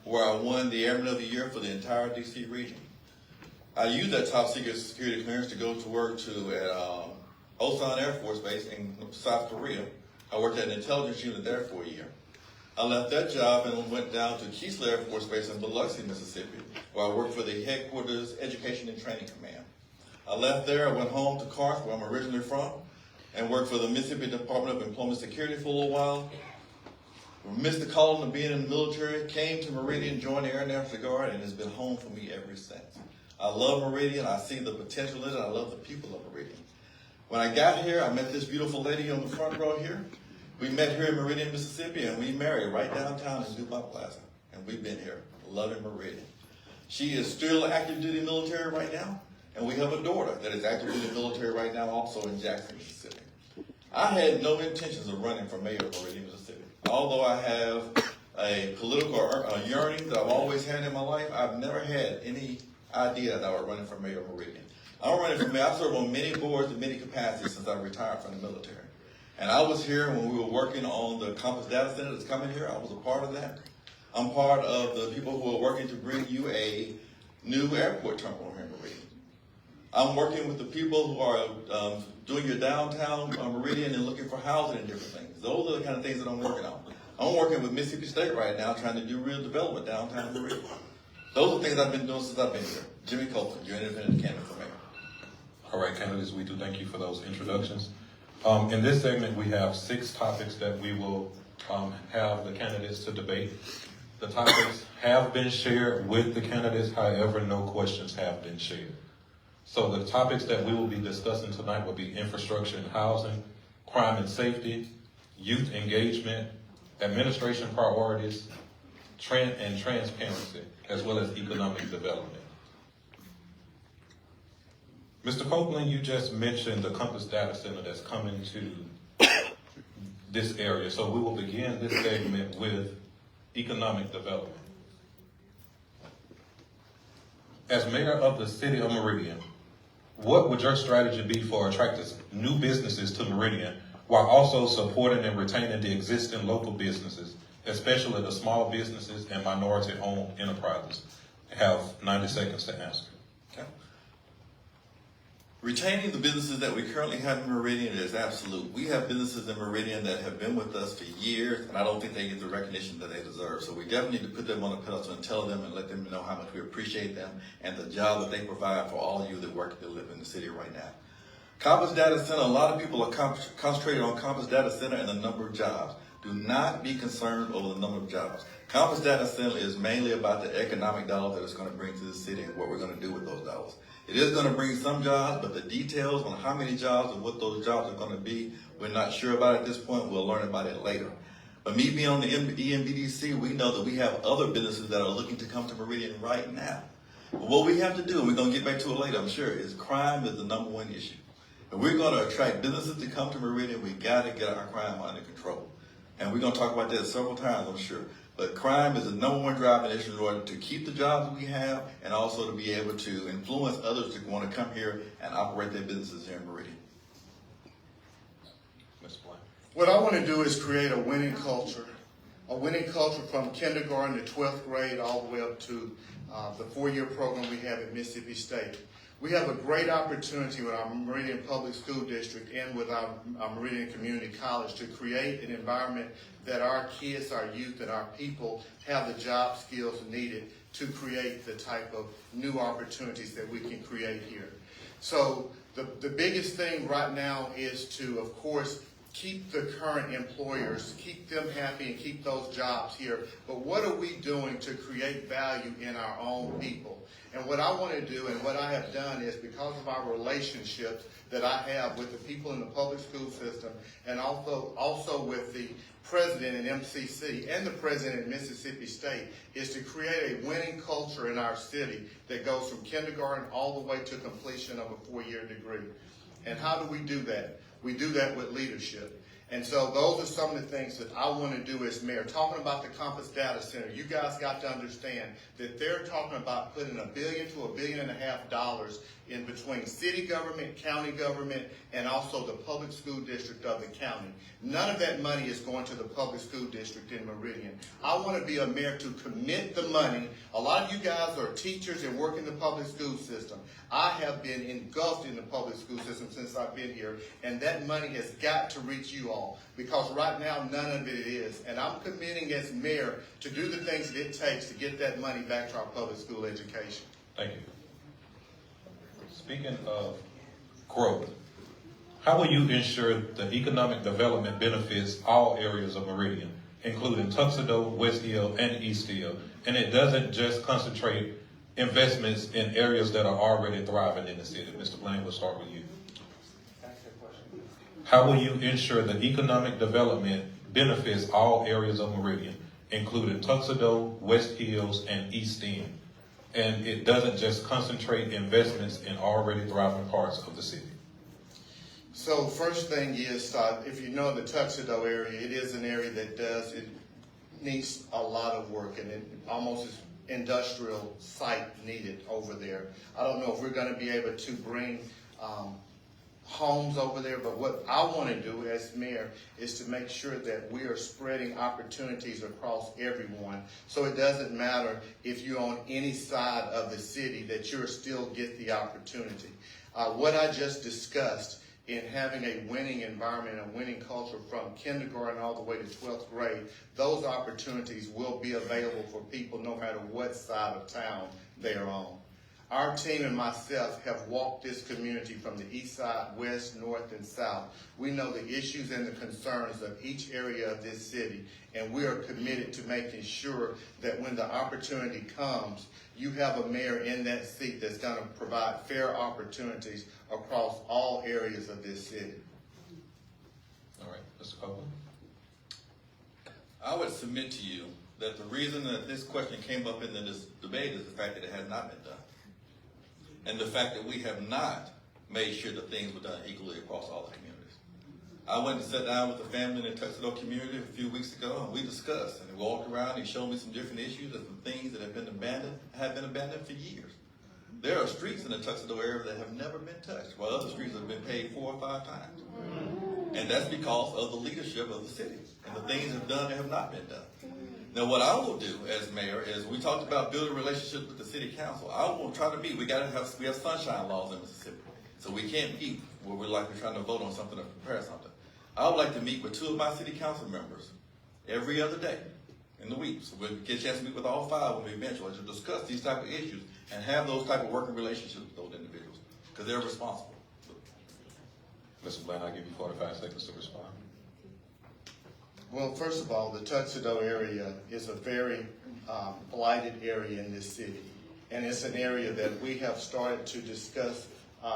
where I won the Airman of the Year for the entire D.C. region. I used that top secret security clearance to go to work at Osan Air Force Base in South Korea. I worked at an intelligence unit there for a year. I left that job and went down to Keesler Air Force Base in Biloxi, Mississippi, where I worked for the Headquarters Education and Training Command. I left there, I went home to Corinth, where I'm originally from, and worked for the Mississippi Department of Employment Security for a little while. Missed the calling of being in the military, came to Meridian, joined the Air National Guard, and it's been home for me ever since. I love Meridian, I see the potential in it, I love the people of Meridian. When I got here, I met this beautiful lady on the front row here. We met here in Meridian, Mississippi, and we married right downtown in Dubai Plaza. And we've been here, loving Meridian. She is still active duty military right now, and we have a daughter that is active duty military right now also in Jackson, Mississippi. I had no intentions of running for mayor of Meridian, Mississippi. Although I have a political yearning that I've always had in my life, I've never had any idea that I was running for mayor of Meridian. I'm running for mayor. I've served on many boards in many capacities since I retired from the military. And I was here when we were working on the campus data center that's coming here. I was a part of that. I'm part of the people who are working to bring you a new airport terminal here in Meridian. I'm working with the people who are doing your downtown Meridian and looking for housing and different things. Those are the kind of things that I'm working on. I'm working with Mississippi State right now trying to do real development downtown Meridian. Those are things I've been doing since I've been here. Jimmy Copeland, your independent candidate for mayor. All right, candidates, we do thank you for those introductions. In this segment, we have 6 topics that we will have the candidates to debate. The topics have been shared with the candidates, however, no questions have been shared. So the topics that we will be discussing tonight will be infrastructure and housing, crime and safety, youth engagement, administration priorities, and transparency, as well as economic development. Mr. Copeland, you just mentioned the campus data center that's coming to this area. So we will begin this segment with economic development. As mayor of the city of Meridian, what would your strategy be for attracting new businesses to Meridian while also supporting and retaining the existing local businesses, especially the small businesses and minority-owned enterprises? Have 90 seconds to answer. Okay. Retaining the businesses that we currently have in Meridian is absolute. We have businesses in Meridian that have been with us for years, and I don't think they get the recognition that they deserve. So we definitely need to put them on a pedestal and tell them and let them know how much we appreciate them and the job that they provide for all of you that work and live in the city right now. Campus Data Center, a lot of people are concentrated on Campus Data Center and the number of jobs. Do not be concerned over the number of jobs. Campus Data Center is mainly about the economic dollars that it's going to bring to the city and what we're going to do with those dollars. It is going to bring some jobs, but the details on how many jobs and what those jobs are going to be, we're not sure about at this point. We'll learn about it later. But me being on the EMBDC, we know that we have other businesses that are looking to come to Meridian right now. But what we have to do, and we're going to get back to it later, I'm sure, is crime is the #1 issue. If we're going to attract businesses to come to Meridian, we got to get our crime under control. And we're going to talk about that several times, I'm sure. But crime is the #1 driving issue in order to keep the jobs we have and also to be able to influence others to want to come here and operate their businesses here in Meridian. Ms. Blank. What I want to do is create a winning culture from kindergarten to 12th grade all the way up to the 4-year program we have at Mississippi State. We have a great opportunity with our Meridian Public School District and with our Meridian Community College to create an environment that our kids, our youth, and our people have the job skills needed to create the type of new opportunities that we can create here. So the biggest thing right now is to, of course, keep the current employers, keep them happy and keep those jobs here. But what are we doing to create value in our own people? And what I want to do and what I have done is, because of our relationships that I have with the people in the public school system and also with the president in MCC and the president in Mississippi State, is to create a winning culture in our city that goes from kindergarten all the way to completion of a 4-year degree. And how do we do that? We do that with leadership. And so those are some of the things that I want to do as mayor. Talking about the Campus Data Center, you guys got to understand that they're talking about putting $1 billion to $1.5 billion in between city government, county government, and also the public school district of the county. None of that money is going to the public school district in Meridian. I want to be a mayor to commit the money. A lot of you guys are teachers and work in the public school system. I have been engulfed in the public school system since I've been here, and that money has got to reach you all, because right now none of it is. And I'm committing as mayor to do the things that it takes to get that money back to our public school education. Thank you. Speaking of growth, how will you ensure the economic development benefits all areas of Meridian, including Tuxedo, West Hill, and East Hill, and it doesn't just concentrate investments in areas that are already thriving in the city? Mr. Blaine, we'll start with you. How will you ensure the economic development benefits all areas of Meridian, including Tuxedo, West Hills, and East End, and it doesn't just concentrate investments in already thriving parts of the city? So first thing is, if you know the Tuxedo area, it is an area that it needs a lot of work, and it almost is industrial site needed over there. I don't know if we're going to be able to bring homes over there, but what I want to do as mayor is to make sure that we are spreading opportunities across everyone, so it doesn't matter if you're on any side of the city, that you'll still get the opportunity. What I just discussed in having a winning environment, a winning culture from kindergarten all the way to 12th grade, those opportunities will be available for people no matter what side of town they are on. Our team and myself have walked this community from the east side, west, north, and south. We know the issues and the concerns of each area of this city, and we are committed to making sure that when the opportunity comes, you have a mayor in that seat that's going to provide fair opportunities across all areas of this city. All right, Mr. Copeland. I would submit to you that the reason that this question came up in this debate is the fact that it has not been done. And the fact that we have not made sure that things were done equally across all the communities. I went and sat down with the family in the Tuxedo community a few weeks ago, and we discussed, and he walked around, he showed me some different issues and some things that have been abandoned for years. There are streets in the Tuxedo area that have never been touched, while other streets have been paved 4 or 5 times. And that's because of the leadership of the city and the things have done that have not been done. Now, what I will do as mayor is, we talked about building relationships with the city council. I will try to meet. We have sunshine laws in Mississippi, so we can't meet where we're trying to vote on something or prepare something. I would like to meet with 2 of my city council members every other day in the week, so we'll get a chance to meet with all 5 when we eventually to discuss these type of issues and have those type of working relationships with those individuals, because they're responsible. Mr. Bland, I'll give you 45 seconds to respond. Well, first of all, the Tuxedo area is a very blighted area in this city. And it's an area that we have started to discuss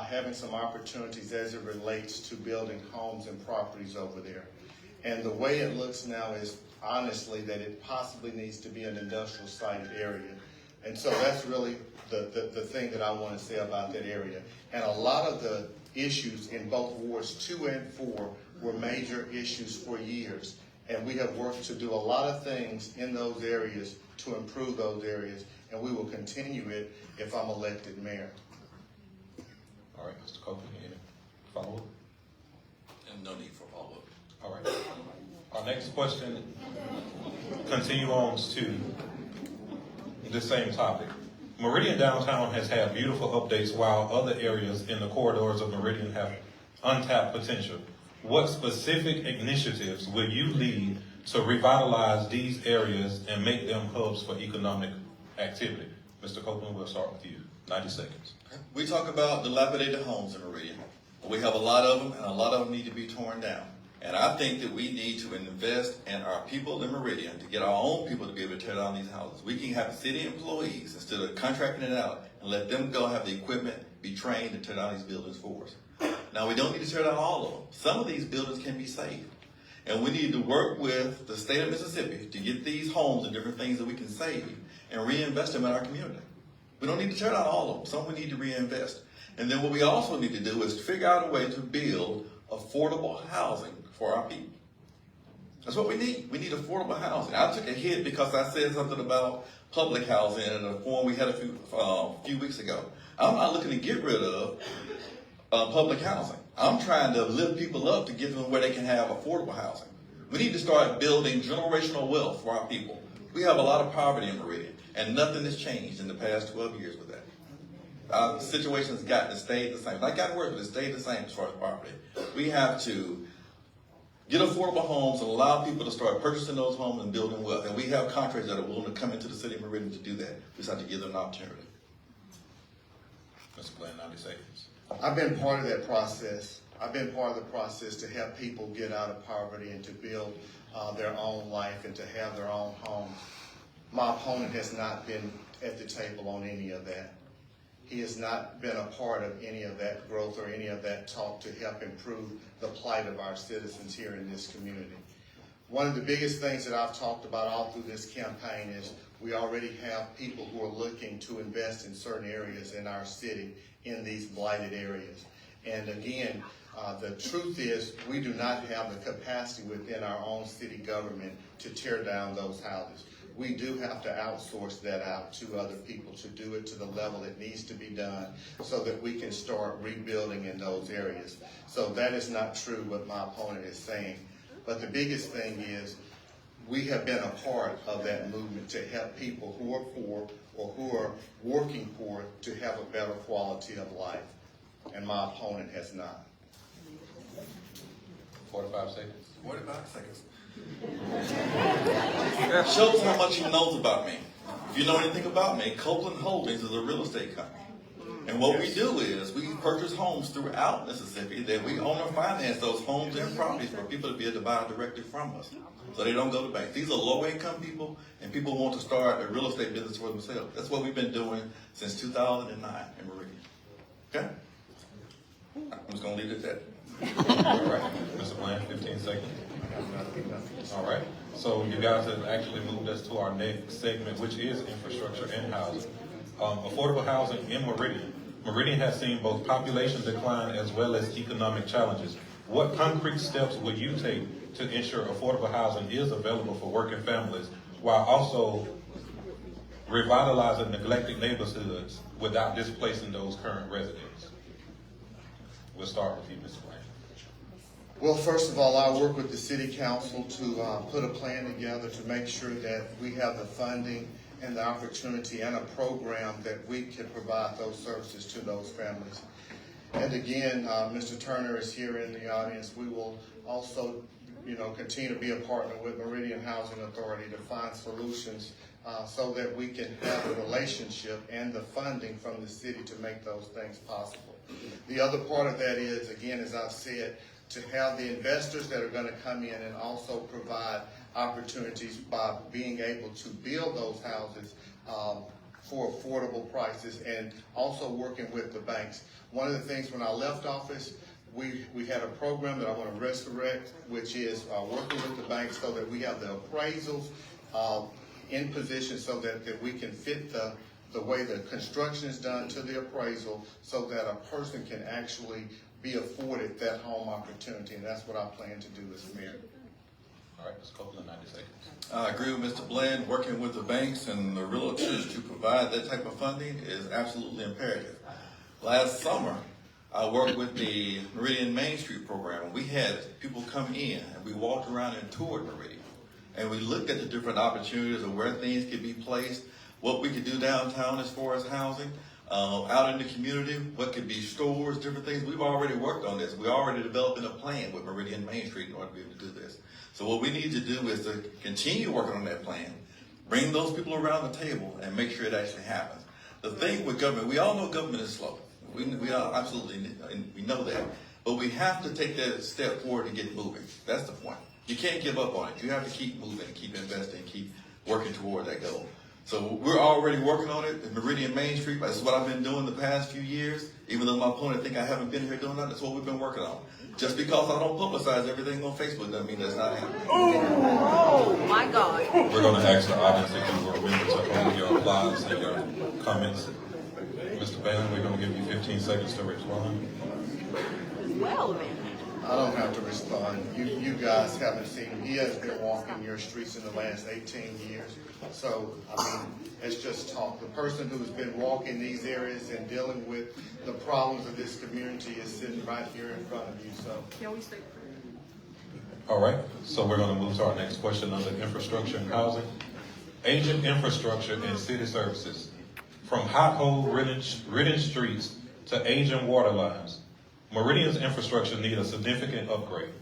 having some opportunities as it relates to building homes and properties over there. And the way it looks now is, honestly, that it possibly needs to be an industrial site area. And so that's really the thing that I want to say about that area. And a lot of the issues in both wards 2 and 4 were major issues for years. And we have worked to do a lot of things in those areas to improve those areas, and we will continue it if I'm elected mayor. All right, Mr. Copeland, any follow-up? And no need for follow-up. All right. Our next question continues to the same topic. Meridian downtown has had beautiful updates, while other areas in the corridors of Meridian have untapped potential. What specific initiatives will you lead to revitalize these areas and make them hubs for economic activity? Mr. Copeland, we'll start with you. 90 seconds. We talk about dilapidated homes in Meridian. We have a lot of them, and a lot of them need to be torn down. And I think that we need to invest in our people in Meridian to get our own people to be able to tear down these houses. We can have city employees, instead of contracting it out, and let them go have the equipment, be trained to tear down these buildings for us. Now, we don't need to tear down all of them. Some of these buildings can be saved. And we need to work with the state of Mississippi to get these homes and different things that we can save and reinvest them in our community. We don't need to tear down all of them. Some we need to reinvest. And then what we also need to do is figure out a way to build affordable housing for our people. That's what we need. We need affordable housing. I took a hit because I said something about public housing in a forum we had a few weeks ago. I'm not looking to get rid of public housing. I'm trying to lift people up to get them where they can have affordable housing. We need to start building generational wealth for our people. We have a lot of poverty in Meridian, and nothing has changed in the past 12 years with that. Our situation has stayed the same. It's not gotten worse, but it's stayed the same as far as poverty. We have to get affordable homes and allow people to start purchasing those homes and building wealth. And we have contractors that are willing to come into the city of Meridian to do that. We just have to give them an opportunity. Mr. Bland, 90 seconds. I've been part of that process. I've been part of the process to help people get out of poverty and to build their own life and to have their own homes. My opponent has not been at the table on any of that. He has not been a part of any of that growth or any of that talk to help improve the plight of our citizens here in this community. One of the biggest things that I've talked about all through this campaign is we already have people who are looking to invest in certain areas in our city in these blighted areas. And again, The truth is, we do not have the capacity within our own city government to tear down those houses. We do have to outsource that out to other people to do it to the level it needs to be done so that we can start rebuilding in those areas. So that is not true what my opponent is saying. But the biggest thing is we have been a part of that movement to help people who are poor or who are working poor to have a better quality of life. And my opponent has not. 45 seconds. 45 seconds. Show us how much he knows about me. If you know anything about me, Copeland Holdings is a real estate company. And what we do is we purchase homes throughout Mississippi that we own or finance those homes and properties for people to be able to buy directly from us. So they don't go to banks. These are low-income people, and people want to start a real estate business for themselves. That's what we've been doing since 2009 in Meridian. Okay? I'm just going to leave it at that. All right, Mr. Bland, 15 seconds. All right, so you guys have actually moved us to our next segment, which is infrastructure and housing. Affordable housing in Meridian. Meridian has seen both population decline as well as economic challenges. What concrete steps will you take to ensure affordable housing is available for working families while also revitalizing neglected neighborhoods without displacing those current residents? We'll start with you, Mr. Bland. Well, first of all, I work with the city council to put a plan together to make sure that we have the funding and the opportunity and a program that we can provide those services to those families. And again, Mr. Turner is here in the audience. We will also, continue to be a partner with Meridian Housing Authority to find solutions so that we can have a relationship and the funding from the city to make those things possible. The other part of that is, again, as I've said, to have the investors that are going to come in and also provide opportunities by being able to build those houses for affordable prices and also working with the banks. One of the things when I left office, we had a program that I want to resurrect, which is working with the banks so that we have the appraisals in position so that we can fit the way the construction is done to the appraisal so that a person can actually be afforded that home opportunity, and that's what I plan to do as mayor. All right, Ms. Copeland, 90 seconds. I agree with Mr. Bland. Working with the banks and the realtors to provide that type of funding is absolutely imperative. Last summer, I worked with the Meridian Main Street program. We had people come in, and we walked around and toured Meridian. And we looked at the different opportunities of where things could be placed, what we could do downtown as far as housing. Out in the community, what could be stores, different things. We've already worked on this. We're already developing a plan with Meridian Main Street in order to be able to do this. So what we need to do is to continue working on that plan, bring those people around the table, and make sure it actually happens. The thing with government, we all know government is slow. We all absolutely, we know that. But we have to take that step forward and get moving. That's the point. You can't give up on it. You have to keep moving, keep investing, keep working toward that goal. So we're already working on it in Meridian Main Street. This is what I've been doing the past few years. Even though my opponent think I haven't been here doing that, that's what we've been working on. Just because I don't publicize everything on Facebook doesn't mean that's not happening. Oh my God. We're going to ask the audience if you will remember to hold your applause and your comments. Mr. Bailey, we're going to give you 15 seconds to respond. Well then. I don't have to respond. You guys haven't seen him. He has been walking your streets in the last 18 years. So, it's just talk. The person who's been walking these areas and dealing with the problems of this community is sitting right here in front of you. So, Can we stay? All right, so we're going to move to our next question under infrastructure and housing. Aging infrastructure and city services. From hot-hole ridden streets to aging water lines, Meridian's infrastructure needs a significant upgrade.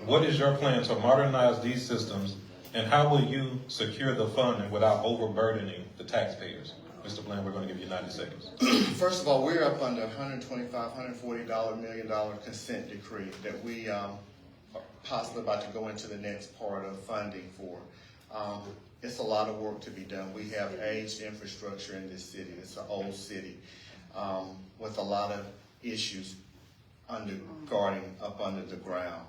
What is your plan to modernize these systems, and how will you secure the funding without overburdening the taxpayers? Mr. Bland, we're going to give you 90 seconds. First of all, we're up under $125, $140 million consent decree that we are possibly about to go into the next part of funding for. It's a lot of work to be done. We have aged infrastructure in this city. It's an old city with a lot of issues underguarding up under the ground.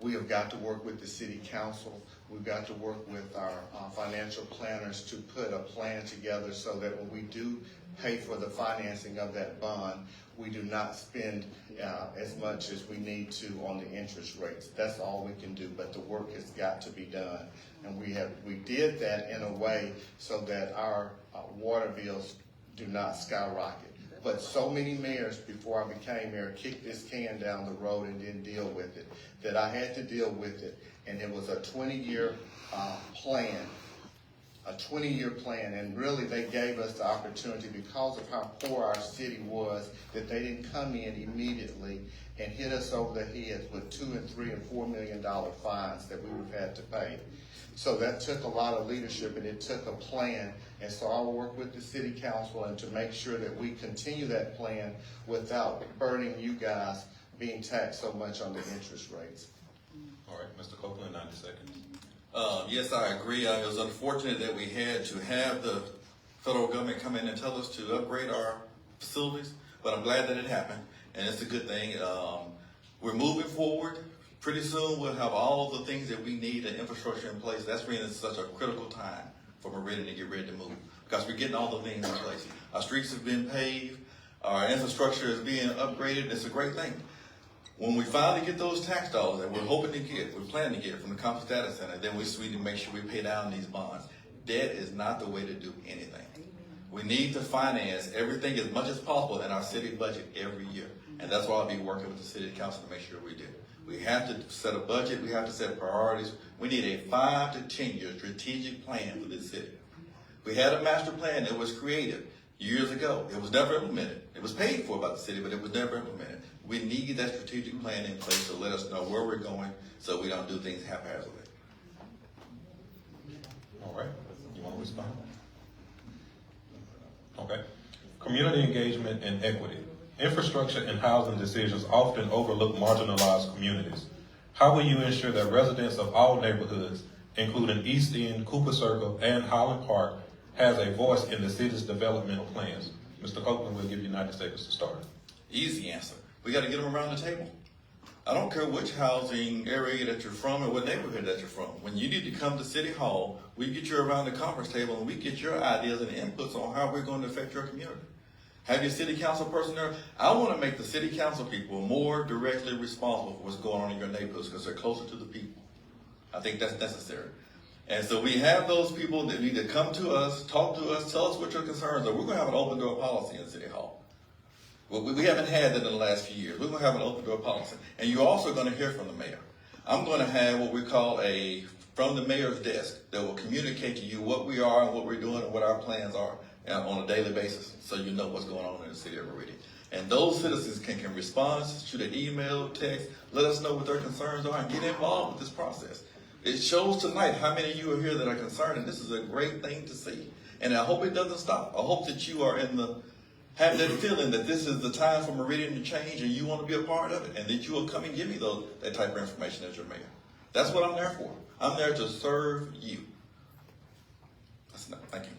We have got to work with the city council. We've got to work with our financial planners to put a plan together so that when we do pay for the financing of that bond, we do not spend as much as we need to on the interest rates. That's all we can do, but the work has got to be done. And we did that in a way so that our water bills do not skyrocket. But so many mayors before I became mayor kicked this can down the road and didn't deal with it, that I had to deal with it. And it was a 20-year plan. A 20-year plan, and really they gave us the opportunity because of how poor our city was that they didn't come in immediately and hit us over the heads with $2 and $3 and $4 million fines that we would have had to pay. So that took a lot of leadership and it took a plan, and so I'll work with the city council and to make sure that we continue that plan without burdening you guys being taxed so much on the interest rates. All right, Mr. Copeland, 90 seconds. Yes, I agree. It was unfortunate that we had to have the federal government come in and tell us to upgrade our facilities, but I'm glad that it happened, and it's a good thing. We're moving forward. Pretty soon we'll have all of the things that we need, the infrastructure in place. That's really such a critical time for Meridian to get ready to move, because we're getting all the things in place. Our streets have been paved. Our infrastructure is being upgraded. It's a great thing. When we finally get those tax dollars that we're hoping to get, we're planning to get from the Complex Data Center, then we need to make sure we pay down these bonds. Debt is not the way to do anything. We need to finance everything as much as possible in our city budget every year. And that's why I'll be working with the city council to make sure we do. We have to set a budget. We have to set priorities. We need a 5 to 10 year strategic plan for this city. We had a master plan that was created years ago. It was never implemented. It was paid for by the city, but it was never implemented. We need that strategic plan in place to let us know where we're going so we don't do things haphazardly. All right, you want to respond? Okay. Community engagement and equity. Infrastructure and housing decisions often overlook marginalized communities. How will you ensure that residents of all neighborhoods, including East End, Cooper Circle, and Highland Park, has a voice in the city's developmental plans? Mr. Copeland, we'll give you 90 seconds to start. Easy answer. We got to get them around the table. I don't care which housing area that you're from or what neighborhood that you're from. When you need to come to City Hall, we get you around the conference table and we get your ideas and inputs on how we're going to affect your community. Have your city council person there? I want to make the city council people more directly responsible for what's going on in your neighborhoods because they're closer to the people. I think that's necessary. And so we have those people that need to come to us, talk to us, tell us what your concerns are. We're going to have an open door policy in City Hall. Well, we haven't had that in the last few years. We're going to have an open door policy. And you're also going to hear from the mayor. I'm going to have what we call a from the mayor's desk that will communicate to you what we are and what we're doing and what our plans are on a daily basis so you know what's going on in the city of Meridian. And those citizens can respond, shoot an email, text, let us know what their concerns are and get involved with this process. It shows tonight how many of you are here that are concerned, and this is a great thing to see. And I hope it doesn't stop. I hope that you are have that feeling that this is the time for Meridian to change and you want to be a part of it, and that you will come and give me that type of information as your mayor. That's what I'm there for. I'm there to serve you. That's enough. Thank you.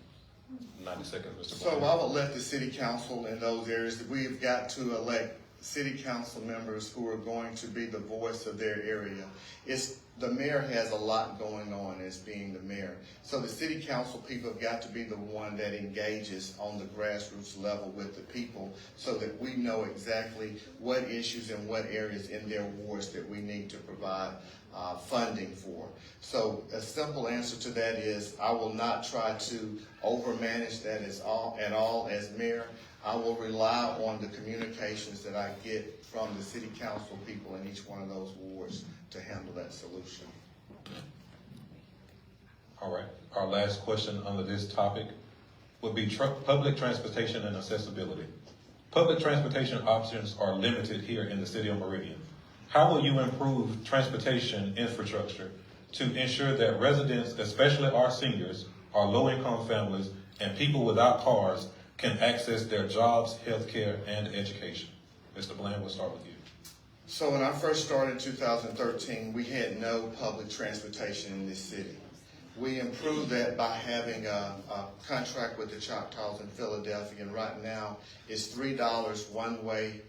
90 seconds, Mr. So Bowman. I would let the city council in those areas, we've got to elect city council members who are going to be the voice of their area. The mayor has a lot going on as being the mayor. So the city council people have got to be the one that engages on the grassroots level with the people so that we know exactly what issues and what areas in their wards that we need to provide funding for. So a simple answer to that is I will not try to overmanage that at all as mayor. I will rely on the communications that I get from the city council people in each one of those wards to handle that solution. All right. Our last question under this topic would be public transportation and accessibility. Public transportation options are limited here in the city of Meridian. How will you improve transportation infrastructure to ensure that residents, especially our seniors, our low-income families, and people without cars can access their jobs, healthcare, and education? Mr. Bland, we'll start with you. So when I first started in 2013, we had no public transportation in this city. We improved that by having a contract with the Choctaws in Philadelphia, and right now it's $3 one way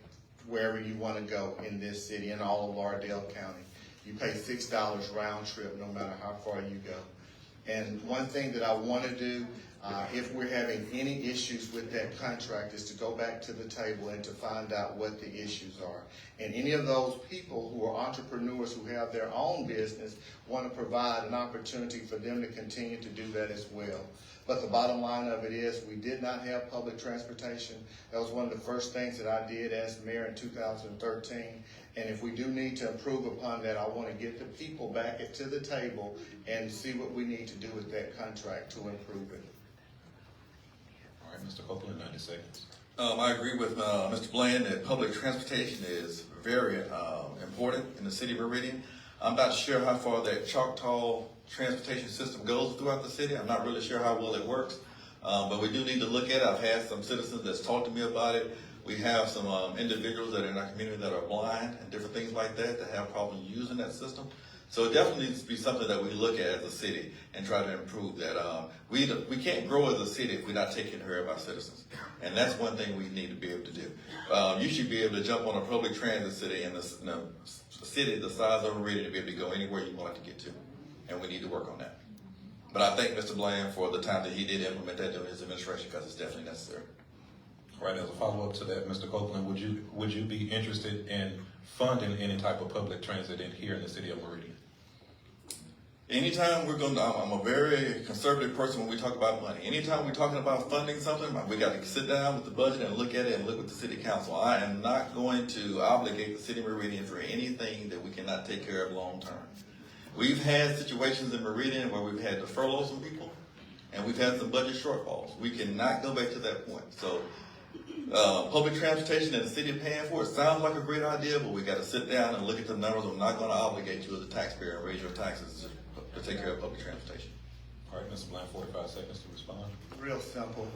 wherever you want to go in this city, in all of Lauderdale County. You pay $6 round trip no matter how far you go. And one thing that I want to do, if we're having any issues with that contract, is to go back to the table and to find out what the issues are. And any of those people who are entrepreneurs who have their own business want to provide an opportunity for them to continue to do that as well. But the bottom line of it is we did not have public transportation. That was one of the first things that I did as mayor in 2013. And if we do need to improve upon that, I want to get the people back to the table and see what we need to do with that contract to improve it. All right, Mr. Copeland, 90 seconds. I agree with Mr. Bland that public transportation is very important in the city of Meridian. I'm not sure how far that Choctaw transportation system goes throughout the city. I'm not really sure how well it works, but we do need to look at it. I've had some citizens that's talked to me about it. We have some individuals that are in our community that are blind and different things like that have problems using that system. So it definitely needs to be something that we look at as a city and try to improve that. We can't grow as a city if we're not taking care of our citizens. And that's one thing we need to be able to do. You should be able to jump on a public transit city in a city the size of Meridian to be able to go anywhere you want to get to. And we need to work on that. But I thank Mr. Bland for the time that he did implement that during his administration because it's definitely necessary. All right, as a follow-up to that, Mr. Copeland, would you be interested in funding any type of public transit here in the city of Meridian? Anytime I'm a very conservative person when we talk about money. Anytime we're talking about funding something, we got to sit down with the budget and look at it and look with the city council. I am not going to obligate the city of Meridian for anything that we cannot take care of long term. We've had situations in Meridian where we've had to furlough some people and we've had some budget shortfalls. We cannot go back to that point. So public transportation that the city is paying for, it sounds like a great idea, but we got to sit down and look at the numbers. I'm not going to obligate you as a taxpayer and raise your taxes to take care of public transportation. All right, Mr. Bland, 45 seconds to respond. Real simple.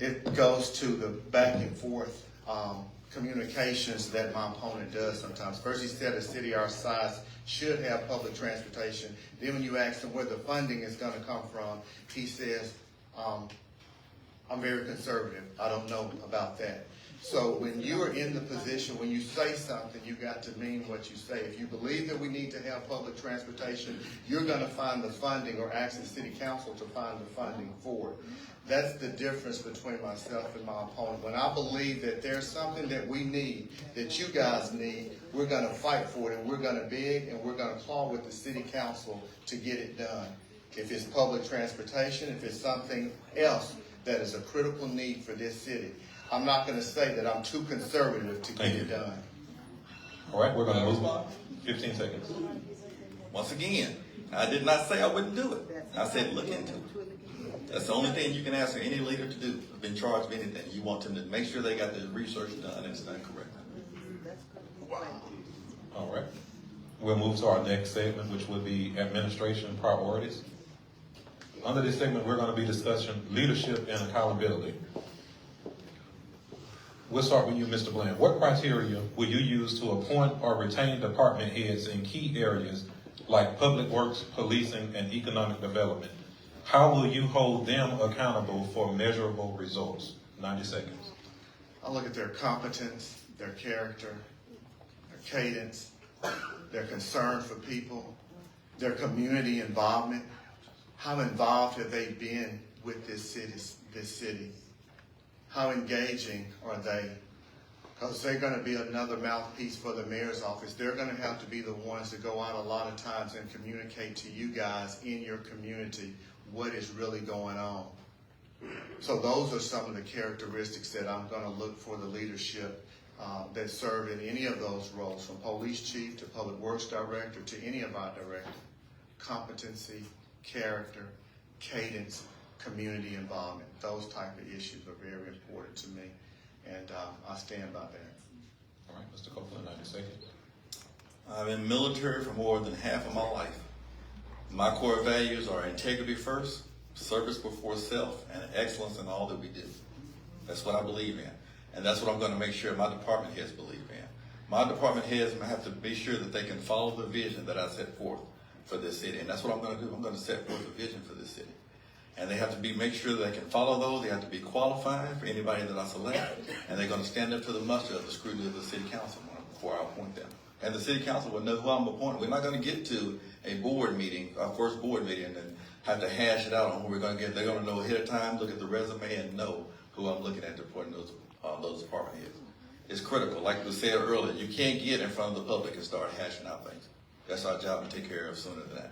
It goes to the back and forth communications that my opponent does sometimes. First, he said a city our size should have public transportation. Then when you ask him where the funding is going to come from, he says, I'm very conservative. I don't know about that. So when you are in the position, when you say something, you got to mean what you say. If you believe that we need to have public transportation, you're going to find the funding or ask the city council to find the funding for it. That's the difference between myself and my opponent. When I believe that there's something that we need, that you guys need, we're going to fight for it, and we're going to beg, and we're going to claw with the city council to get it done. If it's public transportation, if it's something else that is a critical need for this city, I'm not going to say that I'm too conservative to get it done. All right, we're going to move 15 seconds. Once again, I did not say I wouldn't do it. I said look into it. That's the only thing you can ask any leader to do. Been charged with anything. You want them to make sure they got the research done and it's done correctly. All right. We'll move to our next segment, which would be administration priorities. Under this segment, we're going to be discussing leadership and accountability. We'll start with you, Mr. Bland. What criteria will you use to appoint or retain department heads in key areas like public works, policing, and economic development? How will you hold them accountable for measurable results? 90 seconds. I look at their competence, their character, their cadence, their concern for people, their community involvement. How involved have they been with this city? How engaging are they? Because they're going to be another mouthpiece for the mayor's office. They're going to have to be the ones that go out a lot of times and communicate to you guys in your community what is really going on. So those are some of the characteristics that I'm going to look for the leadership that serve in any of those roles, from police chief to public works director to any of our directors. Competency, character, cadence, community involvement. Those type of issues are very important to me, and I stand by that. All right, Mr. Copeland, 90 seconds. I've been military for more than half of my life. My core values are integrity first, service before self, and excellence in all that we do. That's what I believe in, and that's what I'm going to make sure my department heads believe in. My department heads have to be sure that they can follow the vision that I set forth for this city, and that's what I'm going to do. I'm going to set forth a vision for this city. And they have to make sure that they can follow those. They have to be qualified for anybody that I select. And they're going to stand up to the muster of the scrutiny of the city council before I appoint them. and the city council will know who I'm appointing. We're not going to get to a board meeting, our first board meeting, and have to hash it out on who we're going to get. They're going to know ahead of time, look at the resume, and know who I'm looking at to appoint those department heads. It's critical. Like we said earlier, you can't get in front of the public and start hashing out things. That's our job to take care of sooner than that.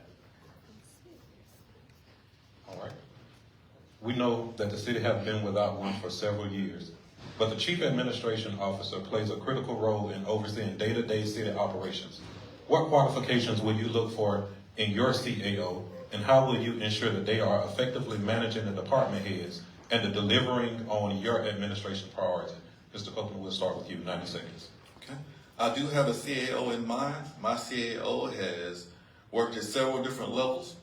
All right. We know that the city has been without one for several years, but the chief administration officer plays a critical role in overseeing day-to-day city operations. What qualifications will you look for in your CAO, and how will you ensure that they are effectively managing the department heads and the delivering on your administration priorities? Mr. Copeland, we'll start with you, 90 seconds. Okay. I do have a CAO in mind. My CAO has worked at several different levels,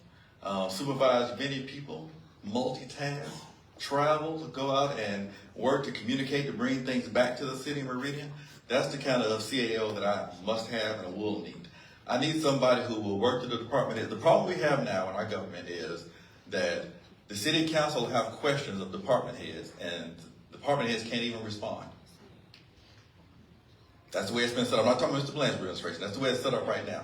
supervised many people, multitask, travel to go out and work to communicate, to bring things back to the city of Meridian. That's the kind of CAO that I must have and will need. I need somebody who will work to the department head. The problem we have now in our government is that the city council will have questions of department heads, and department heads can't even respond. That's the way it's been set up. I'm not talking about Mr. Bland's administration. That's the way it's set up right now.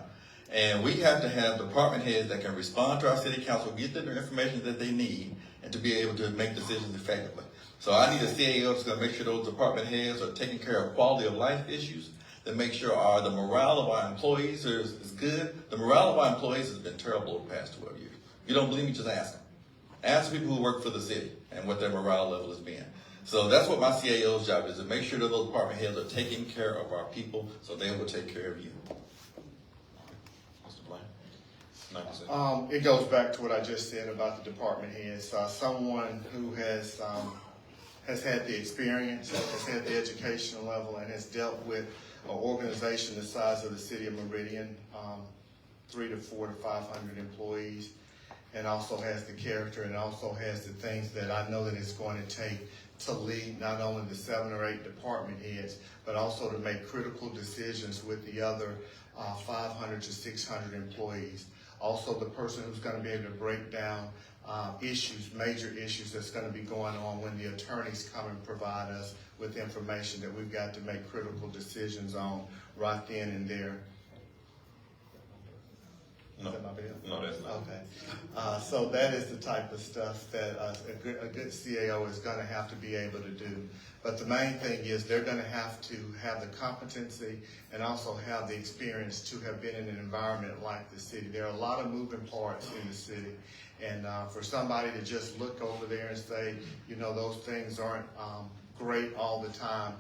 And we have to have department heads that can respond to our city council, get them the information that they need, and to be able to make decisions effectively. So I need a CAO that's going to make sure those department heads are taking care of quality of life issues, that make sure the morale of our employees is good. The morale of our employees has been terrible the past 12 years. If you don't believe me, just ask them. Ask people who work for the city and what their morale level has been. So that's what my CAO's job is, to make sure that those department heads are taking care of our people so they will take care of you. Mr. Bland, 90 seconds. It goes back to what I just said about the department heads. Someone who has had the experience, has had the educational level, and has dealt with an organization the size of the city of Meridian, 300 to 400 to 500 employees, and also has the character and also has the things that I know that it's going to take to lead not only the 7 or 8 department heads, but also to make critical decisions with the other 500 to 600 employees. Also the person who's going to be able to break down major issues that's going to be going on when the attorneys come and provide us with information that we've got to make critical decisions on right then and there. No, Is that my bill? no, that's not. Okay. So that is the type of stuff that a good CAO is going to have to be able to do. But the main thing is they're going to have the competency and also have the experience to have been in an environment like the city. There are a lot of moving parts in the city. And for somebody to just look over there and say, you know, those things aren't great all the time,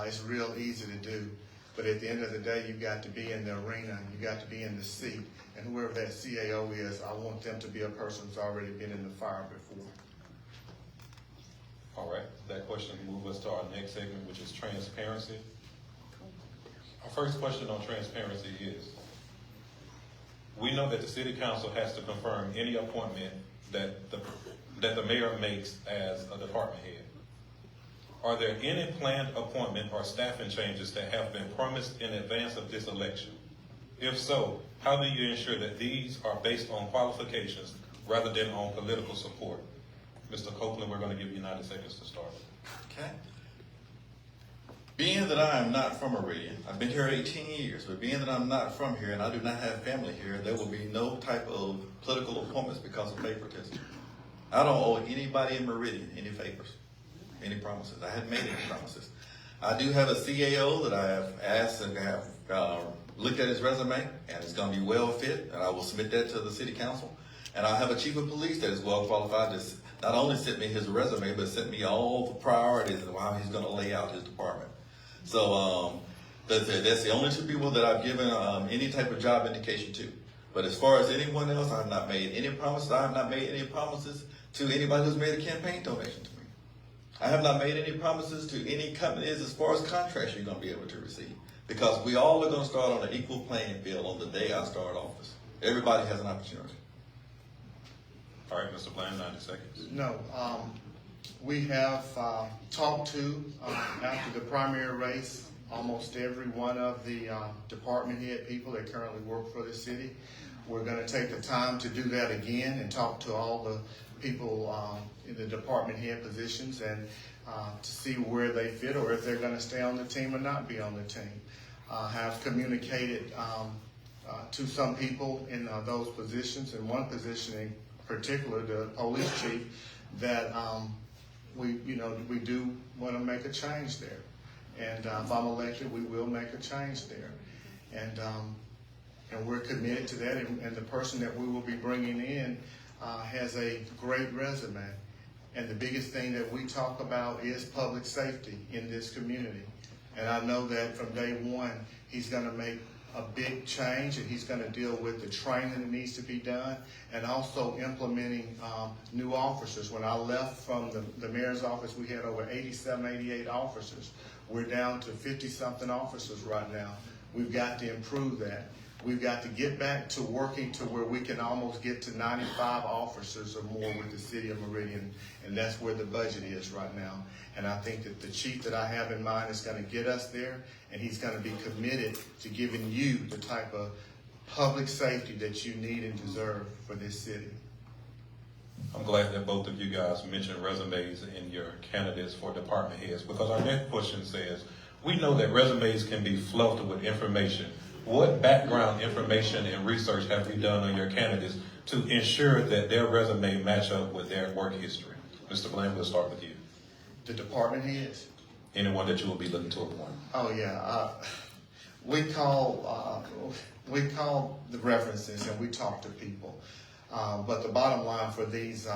it's real easy to do. But at the end of the day, you've got to be in the arena, you've got to be in the seat. And whoever that CAO is, I want them to be a person who's already been in the fire before. All right, that question moves us to our next segment, which is transparency. Our first question on transparency is, we know that the city council has to confirm any appointment that the mayor makes as a department head. Are there any planned appointment or staffing changes that have been promised in advance of this election? If so, how do you ensure that these are based on qualifications rather than on political support? Mr. Copeland, we're going to give you 90 seconds to start. Okay. Being that I am not from Meridian, I've been here 18 years, but being that I'm not from here and I do not have family here, there will be no type of political appointments because of favoritism. I don't owe anybody in Meridian any favors, any promises. I haven't made any promises. I do have a CAO that I have asked and have looked at his resume, and it's going to be well fit, and I will submit that to the city council. And I have a chief of police that is well qualified to not only send me his resume, but send me all the priorities and how he's going to lay out his department. So that's the only 2 people that I've given any type of job indication to. But as far as anyone else, I have not made any promises. I have not made any promises to anybody who's made a campaign donation to me. I have not made any promises to any companies as far as contracts you're going to be able to receive. Because we all are going to start on an equal playing field on the day I start office. Everybody has an opportunity. All right, Mr. Bland, 90 seconds. No, we have talked to, after the primary race, almost every one of the department head people that currently work for the city. We're going to take the time to do that again and talk to all the people in the department head positions and to see where they fit or if they're going to stay on the team or not be on the team. have communicated to some people in those positions, in one position in particular, the police chief, that we do want to make a change there. And if I'm elected, we will make a change there. And we're committed to that. And the person that we will be bringing in has a great resume. And the biggest thing that we talk about is public safety in this community. And I know that from day one, he's going to make a big change, and he's going to deal with the training that needs to be done, and also implementing new officers. When I left from the mayor's office, we had over 87, 88 officers. We're down to 50-something officers right now. We've got to improve that. We've got to get back to working to where we can almost get to 95 officers or more with the city of Meridian, and that's where the budget is right now. And I think that the chief that I have in mind is going to get us there, and he's going to be committed to giving you the type of public safety that you need and deserve for this city. I'm glad that both of you guys mentioned resumes in your candidates for department heads, because our next question says, we know that resumes can be fluffed with information. What background information and research have you done on your candidates to ensure that their resume match up with their work history? Mr. Bland, we'll start with you. The department heads? Anyone that you will be looking to appoint? Oh yeah, we call the references and we talk to people. But the bottom line for these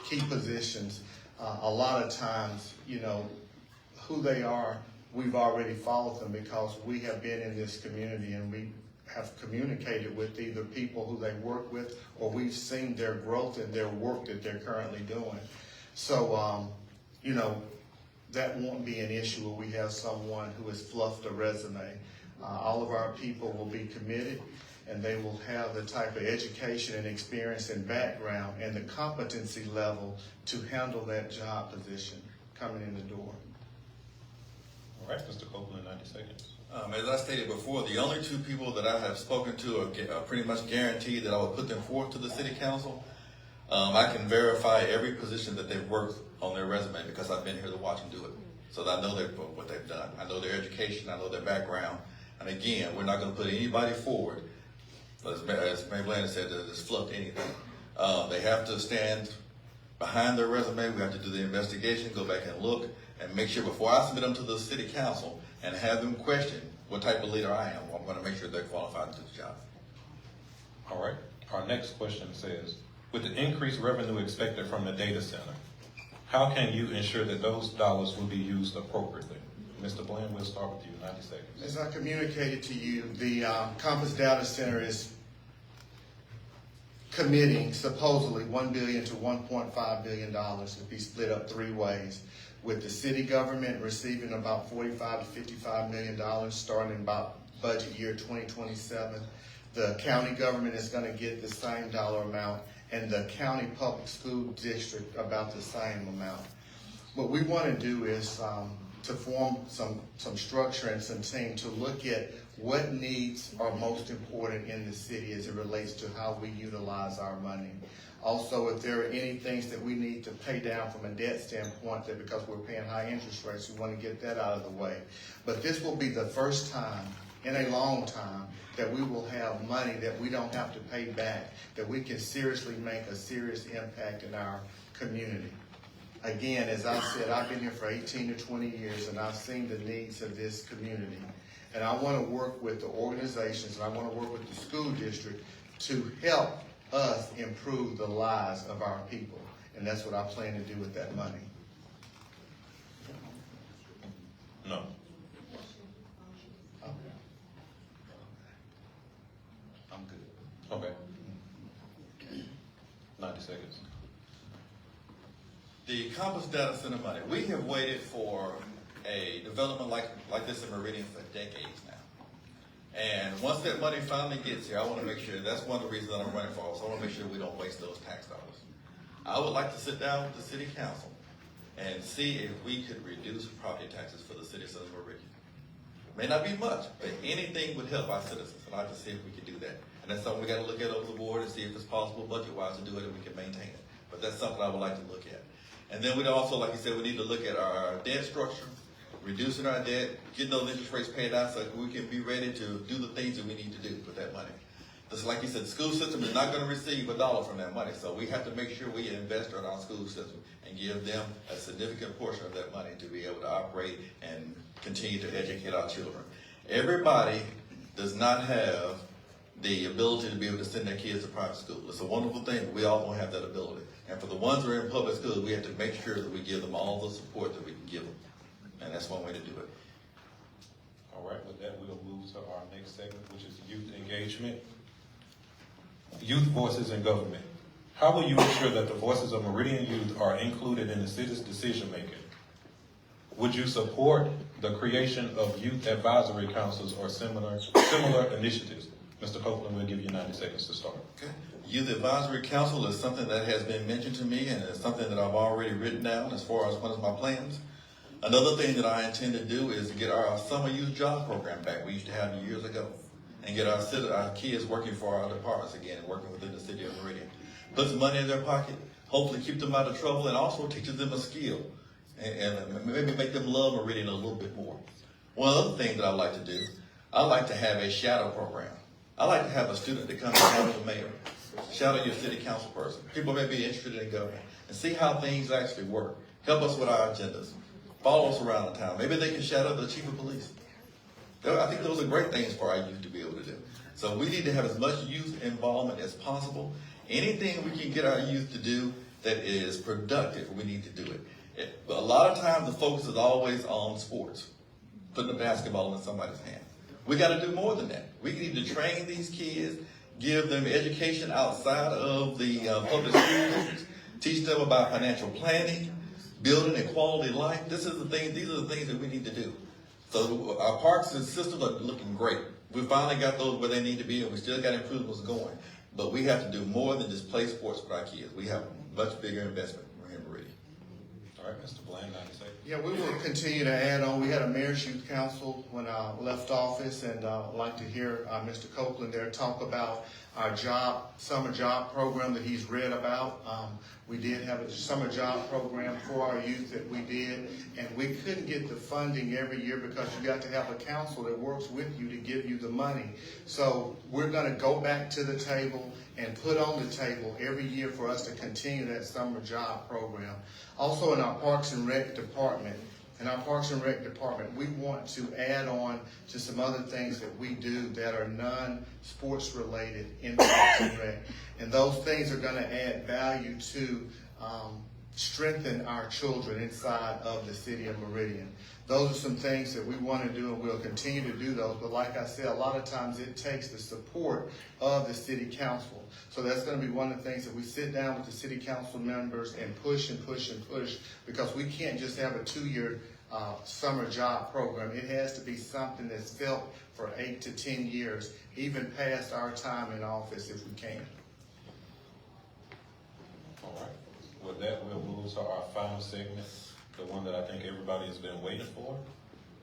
key positions, a lot of times, who they are, we've already followed them because we have been in this community and we have communicated with either people who they work with, or we've seen their growth in their work that they're currently doing. So, that won't be an issue where we have someone who has fluffed a resume. All of our people will be committed, and they will have the type of education and experience and background and the competency level to handle that job position coming in the door. All right, Mr. Copeland, 90 seconds. As I stated before, the only two people that I have spoken to are pretty much guaranteed that I will put them forth to the city council. I can verify every position that they've worked on their resume because I've been here to watch them do it. So I know what they've done. I know their education. I know their background. And again, we're not going to put anybody forward, as Mayor Bland said, that has fluffed anything. They have to stand behind their resume. We have to do the investigation, go back and look, and make sure before I submit them to the city council and have them question what type of leader I am, I'm going to make sure they're qualified to do the job. All right. Our next question says, with the increased revenue expected from the data center, how can you ensure that those dollars will be used appropriately? Mr. Bland, we'll start with you, 90 seconds. As I communicated to you, the Campus Data Center is committing supposedly $1 billion to $1.5 billion to be split up three ways, with the city government receiving about $45 to $55 million starting about budget year 2027. The county government is going to get the same dollar amount, and the county public school district about the same amount. What we want to do is to form some structure and some team to look at what needs are most important in the city as it relates to how we utilize our money. Also, if there are any things that we need to pay down from a debt standpoint, that because we're paying high interest rates, we want to get that out of the way. But this will be the first time in a long time that we will have money that we don't have to pay back, that we can seriously make a serious impact in our community. Again, as I said, I've been here for 18 to 20 years, and I've seen the needs of this community. And I want to work with the organizations, and I want to work with the school district to help us improve the lives of our people. And that's what I plan to do with that money. No. I'm good. Okay. 90 seconds. The Campus Data Center money, we have waited for a development like this in Meridian for decades now. And once that money finally gets here, I want to make sure, that's one of the reasons that I'm running for office. I want to make sure we don't waste those tax dollars. I would like to sit down with the city council and see if we could reduce property taxes for the citizens of Meridian. May not be much, but anything would help our citizens. And I'd like to see if we could do that. And that's something we got to look at over the board and see if it's possible budget-wise to do it and we can maintain it. But that's something I would like to look at. And then we'd also, like you said, we need to look at our debt structure. reducing our debt, getting those interest rates paid out so that we can be ready to do the things that we need to do with that money. Just like you said, the school system is not going to receive $1 from that money, so we have to make sure we invest in our school system and give them a significant portion of that money to be able to operate and continue to educate our children. Everybody does not have the ability to be able to send their kids to private school. It's a wonderful thing, but we all don't have that ability. And for the ones that are in public schools, we have to make sure that we give them all the support that we can give them. And that's one way to do it. All right, with that, we'll move to our next segment, which is youth engagement. Youth voices in government. How will you ensure that the voices of Meridian youth are included in the city's decision-making? Would you support the creation of youth advisory councils or similar initiatives? Mr. Copeland, we'll give you 90 seconds to start. Okay. Youth Advisory Council is something that has been mentioned to me, and it's something that I've already written down as far as one of my plans. Another thing that I intend to do is get our summer youth job program back we used to have years ago, and get our kids working for our departments again and working within the city of Meridian. Put some money in their pocket, hopefully keep them out of trouble, and also teaches them a skill, and maybe make them love Meridian a little bit more. One other thing that I like to do, I like to have a shadow program. I like to have a student that comes and shadow the mayor, shadow your city council person. People may be interested in government and see how things actually work. Help us with our agendas. Follow us around the town. Maybe they can shadow the chief of police. I think those are great things for our youth to be able to do. So we need to have as much youth involvement as possible. Anything we can get our youth to do that is productive, we need to do it. A lot of times the focus is always on sports, putting a basketball in somebody's hand. We got to do more than that. We need to train these kids, give them education outside of the public schools, teach them about financial planning, building a quality life. These are the things that we need to do. So our parks and systems are looking great. We finally got those where they need to be, and we still got improvements going. But we have to do more than just play sports with our kids. We have a much bigger investment here in Meridian. All right, Mr. Bland, 90 seconds. Yeah, we will continue to add on. We had a mayor's youth council when I left office, and I'd like to hear Mr. Copeland there talk about our summer job program that he's read about. We did have a summer job program for our youth that we did, and we couldn't get the funding every year because you got to have a council that works with you to give you the money. So we're going to go back to the table and put on the table every year for us to continue that summer job program. Also in our Parks and Rec department, we want to add on to some other things that we do that are non-sports related in Parks and Rec. And those things are going to add value to strengthen our children inside of the city of Meridian. Those are some things that we want to do, and we'll continue to do those. But like I said, a lot of times it takes the support of the city council. So that's going to be one of the things that we sit down with the city council members and push and push and push, because we can't just have a 2-year summer job program. It has to be something that's felt for 8 to 10 years, even past our time in office if we can. All right. With that, we'll move to our final segment, the one that I think everybody has been waiting for,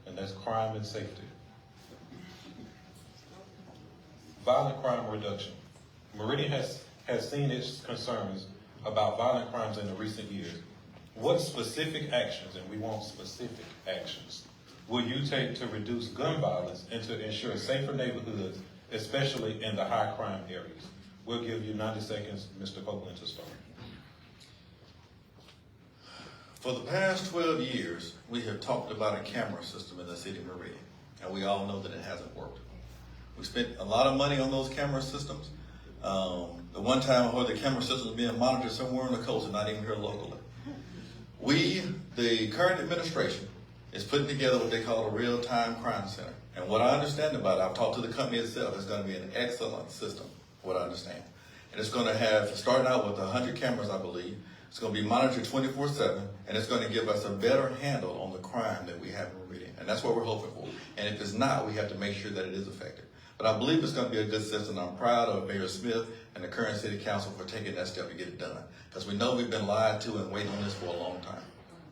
and that's crime and safety. Violent crime reduction. Meridian has seen its concerns about violent crimes in the recent years. What specific actions, and we want specific actions, will you take to reduce gun violence and to ensure safer neighborhoods, especially in the high crime areas? We'll give you 90 seconds, Mr. Copeland, to start. For the past 12 years, we have talked about a camera system in the city of Meridian, and we all know that it hasn't worked. We spent a lot of money on those camera systems. The one time I heard the camera system was being monitored somewhere on the coast and not even here locally. The current administration, is putting together what they call a real-time crime center. And what I understand about it, I've talked to the company itself, it's going to be an excellent system, what I understand. And it's going to have, starting out with 100 cameras, I believe. It's going to be monitored 24/7, and it's going to give us a better handle on the crime that we have in Meridian. And that's what we're hoping for. And if it's not, we have to make sure that it is effective. But I believe it's going to be a good system. I'm proud of Mayor Smith and the current city council for taking that step to get it done. Because we know we've been lied to and waiting on this for a long time.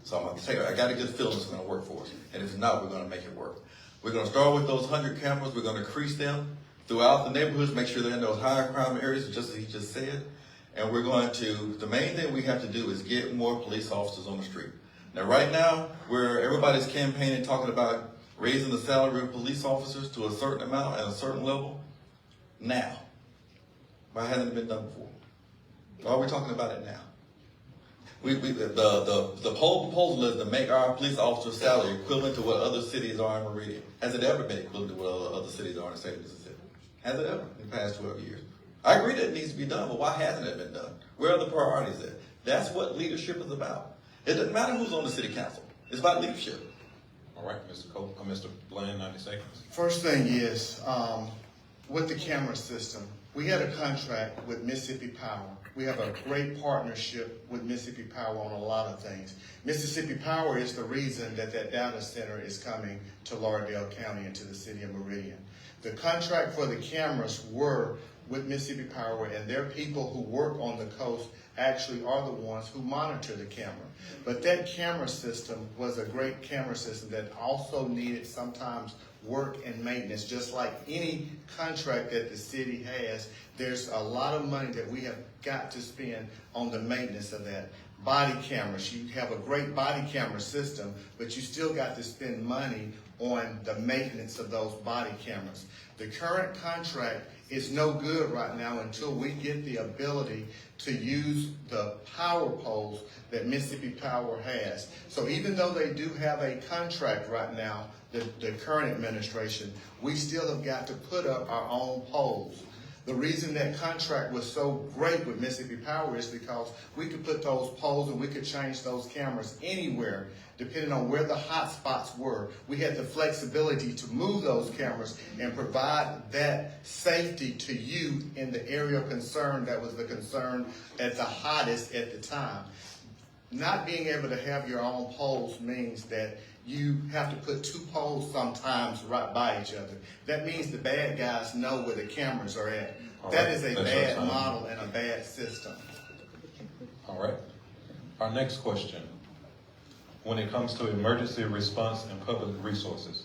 So I'm going to tell you, I got a good feeling it's going to work for us. And if it's not, we're going to make it work. We're going to start with those 100 cameras. We're going to increase them throughout the neighborhoods, make sure they're in those higher crime areas, just as he just said. And we're going to, the main thing we have to do is get more police officers on the street. Now, right now, where everybody's campaigning, talking about raising the salary of police officers to a certain amount at a certain level, now. Why hasn't it been done before? Why are we talking about it now? The whole proposal is to make our police officer salary equivalent to what other cities are in Meridian. Has it ever been equivalent to what other cities are in the state of Mississippi? Has it ever in the past 12 years? I agree that it needs to be done, but why hasn't it been done? Where are the priorities at? That's what leadership is about. It doesn't matter who's on the city council. It's about leadership. All right, Mr. Bland, 90 seconds. First thing is, with the camera system, we had a contract with Mississippi Power. We have a great partnership with Mississippi Power on a lot of things. Mississippi Power is the reason that data center is coming to Lauderdale County and to the city of Meridian. The contract for the cameras were with Mississippi Power, and their people who work on the coast actually are the ones who monitor the camera. But that camera system was a great camera system that also needed sometimes work and maintenance. Just like any contract that the city has, there's a lot of money that we have got to spend on the maintenance of that. Body cameras, you have a great body camera system, but you still got to spend money on the maintenance of those body cameras. The current contract is no good right now until we get the ability to use the power poles that Mississippi Power has. So even though they do have a contract right now, the current administration, we still have got to put up our own poles. The reason that contract was so great with Mississippi Power is because we could put those poles and we could change those cameras anywhere, depending on where the hot spots were. We had the flexibility to move those cameras and provide that safety to you in the area of concern that was the concern at the hottest at the time. Not being able to have your own poles means that you have to put two poles sometimes right by each other. That means the bad guys know where the cameras are at. That is a bad model and a bad system. All right. Our next question. When it comes to emergency response and public resources,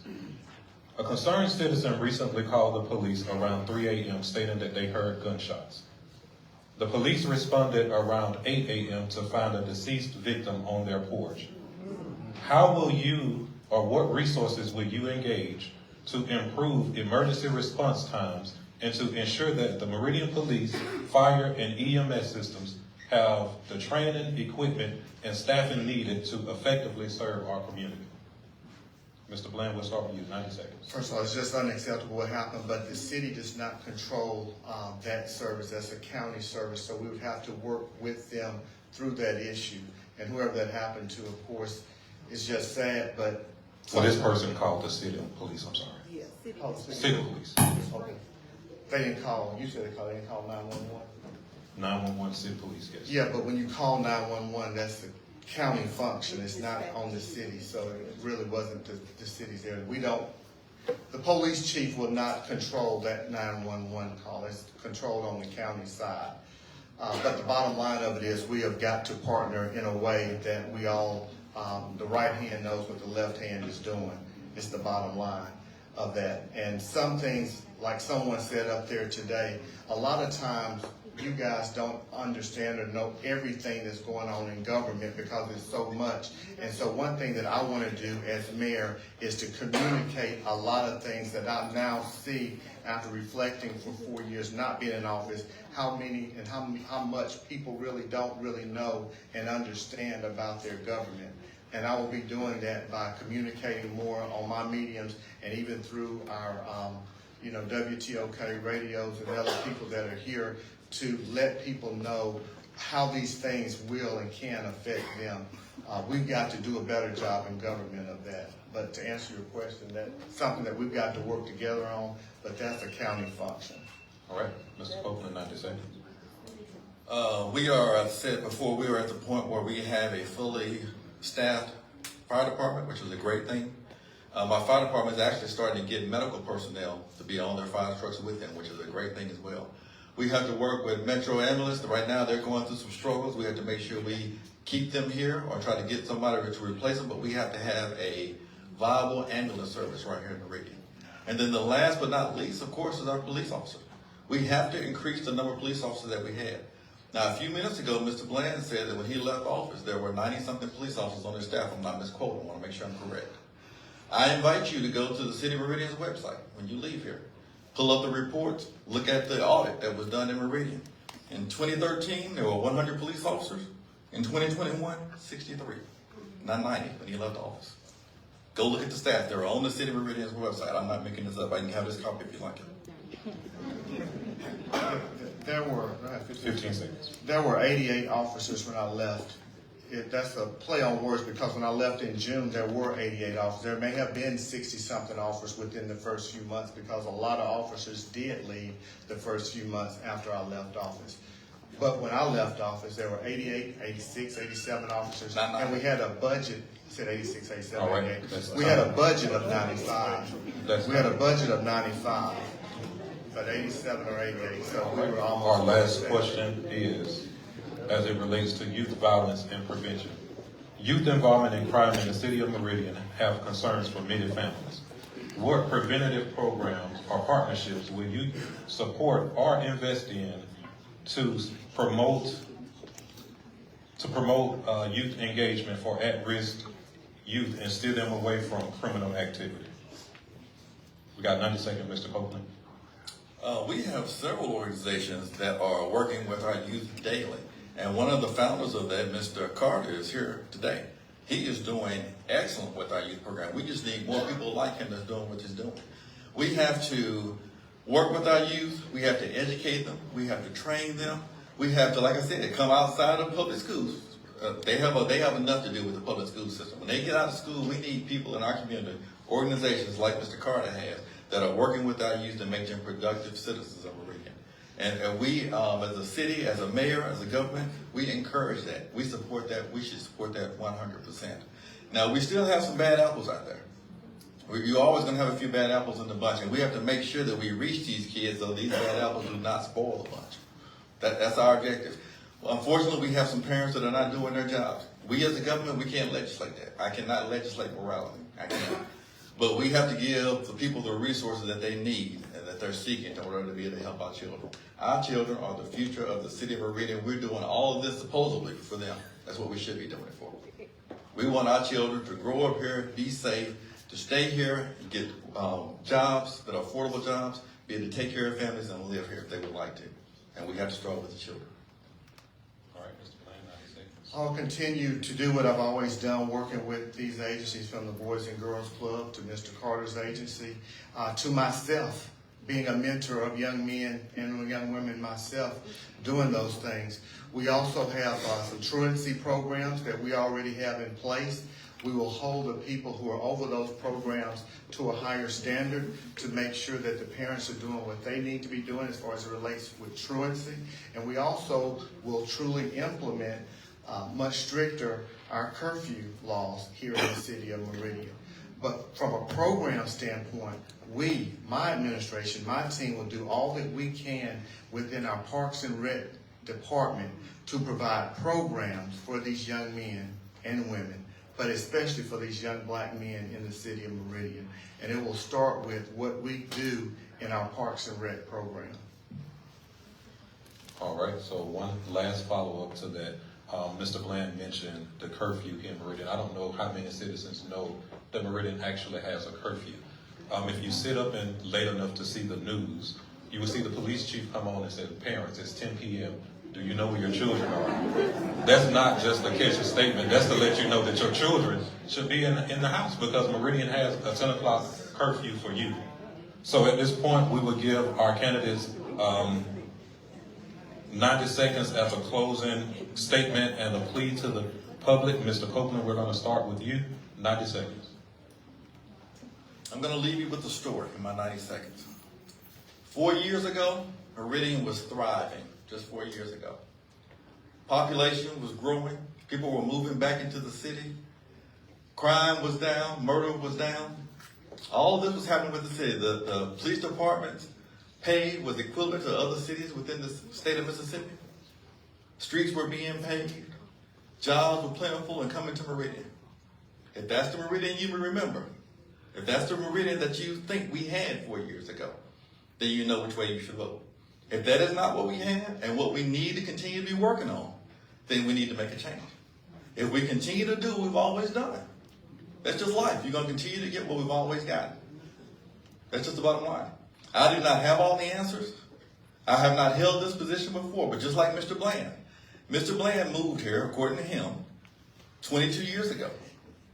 a concerned citizen recently called the police around 3 a.m. stating that they heard gunshots. The police responded around 8 a.m. to find a deceased victim on their porch. How will you, or what resources will you engage to improve emergency response times and to ensure that the Meridian Police, Fire, and EMS systems have the training, equipment, and staffing needed to effectively serve our community? Mr. Bland, we'll start with you, 90 seconds. First of all, it's just unacceptable what happened, but the city does not control that service. That's a county service, so we would have to work with them through that issue. And whoever that happened to, of course, is just sad, but... Well, this person called the city police, I'm sorry. Yeah, City police. Okay. They didn't call, you said they didn't call 911? 911 city police, yes. Yeah, but when you call 911, that's the county function. It's not on the city, so it really wasn't the city's area. The police chief will not control that 911 call. It's controlled on the county side. But the bottom line of it is we have got to partner in a way that we all, the right hand knows what the left hand is doing. It's the bottom line of that. And some things, like someone said up there today, a lot of times you guys don't understand or know everything that's going on in government because it's so much. And so one thing that I want to do as mayor is to communicate a lot of things that I now see after reflecting for 4 years not being in office, how many and how much people really don't really know and understand about their government. And I will be doing that by communicating more on my mediums and even through our WTOK radios and other people that are here to let people know how these things will and can affect them. We've got to do a better job in government of that. But to answer your question, that's something that we've got to work together on, but that's a county function. All right, Mr. Copeland, 90 seconds. We are, as I said before, we are at the point where we have a fully staffed fire department, which is a great thing. Our fire department is actually starting to get medical personnel to be on their fire trucks with them, which is a great thing as well. We have to work with Metro Ambulance. Right now, they're going through some struggles. We have to make sure we keep them here or try to get somebody to replace them, but we have to have a viable ambulance service right here in Meridian. And then the last but not least, of course, is our police officer. We have to increase the number of police officers that we have. Now, a few minutes ago, Mr. Bland said that when he left office, there were 90-something police officers on his staff. I'm not misquoting. I want to make sure I'm correct. I invite you to go to the City of Meridian's website when you leave here. Pull up the reports. Look at the audit that was done in Meridian. In 2013, there were 100 police officers. In 2021, 63. Not 90 when he left office. Go look at the stats. They're on the City of Meridian's website. I'm not making this up. I can have this copy if you like it. There were 15 seconds. There were 88 officers when I left. That's a play on words because when I left in June, there were 88 officers. There may have been 60-something officers within the first few months because a lot of officers did leave the first few months after I left office. But when I left office, there were 88, 86, 87 officers, and we had a budget. I said 86, 87, All right. 88. We had a budget of 95. We had a budget of 95, but 87 or 88, so we were almost. Our last question is, as it relates to youth violence and prevention. Youth involvement in crime in the city of Meridian have concerns for many families. What preventative programs or partnerships will you support or invest in to promote youth engagement for at-risk youth and steer them away from criminal activity? We got 90 seconds, Mr. Copeland. We have several organizations that are working with our youth daily. And one of the founders of that, Mr. Carter, is here today. He is doing excellent with our youth program. We just need more people like him that's doing what he's doing. We have to work with our youth. We have to educate them. We have to train them. We have to, like I said, come outside of public schools. They have enough to do with the public school system. When they get out of school, we need people in our community, organizations like Mr. Carter has, that are working with our youth to make them productive citizens of Meridian. And we, as a city, as a mayor, as a government, we encourage that. We support that. We should support that 100%. Now, we still have some bad apples out there. You're always going to have a few bad apples in the bunch, and we have to make sure that we reach these kids so these bad apples do not spoil the bunch. That's our objective. Well, unfortunately, we have some parents that are not doing their jobs. We as a government, we can't legislate that. I cannot legislate morality. I cannot. But we have to give the people the resources that they need and that they're seeking in order to be able to help our children. Our children are the future of the city of Meridian. We're doing all of this supposedly for them. That's what we should be doing it for. We want our children to grow up here, be safe, to stay here, get jobs that are affordable jobs, be able to take care of families and live here if they would like to. And we have to start with the children. All right, Mr. Blaine, 90 seconds. I'll continue to do what I've always done, working with these agencies, from the Boys and Girls Club to Mr. Carter's agency, to myself, being a mentor of young men and young women myself, doing those things. We also have some truancy programs that we already have in place. We will hold the people who are over those programs to a higher standard to make sure that the parents are doing what they need to be doing as far as it relates with truancy. And we also will truly implement much stricter our curfew laws here in the city of Meridian. But from a program standpoint, my administration, my team will do all that we can within our Parks and Rec department to provide programs for these young men and women, but especially for these young black men in the city of Meridian. And it will start with what we do in our Parks and Rec program. All right, so one last follow-up to that. Mr. Bland mentioned the curfew here in Meridian. I don't know how many citizens know that Meridian actually has a curfew. If you sit up and late enough to see the news, you will see the police chief come on and say, parents, it's 10 p.m. Do you know where your children are? That's not just a catchy statement. That's to let you know that your children should be in the house, because Meridian has a 10 o'clock curfew for you. So at this point, we will give our candidates 90 seconds as a closing statement and a plea to the public. Mr. Copeland, we're going to start with you. 90 seconds. I'm going to leave you with a story in my 90 seconds. 4 years ago, Meridian was thriving. Just 4 years ago. Population was growing. People were moving back into the city. Crime was down. Murder was down. All of this was happening with the city. The police department's pay was equivalent to other cities within the state of Mississippi. Streets were being paved. Jobs were plentiful and coming to Meridian. If that's the Meridian you remember, if that's the Meridian that you think we had 4 years ago, then you know which way you should vote. If that is not what we have and what we need to continue to be working on, then we need to make a change. If we continue to do what we've always done, that's just life. You're going to continue to get what we've always gotten. That's just the bottom line. I do not have all the answers. I have not held this position before, but just like Mr. Bland moved here, according to him, 22 years ago.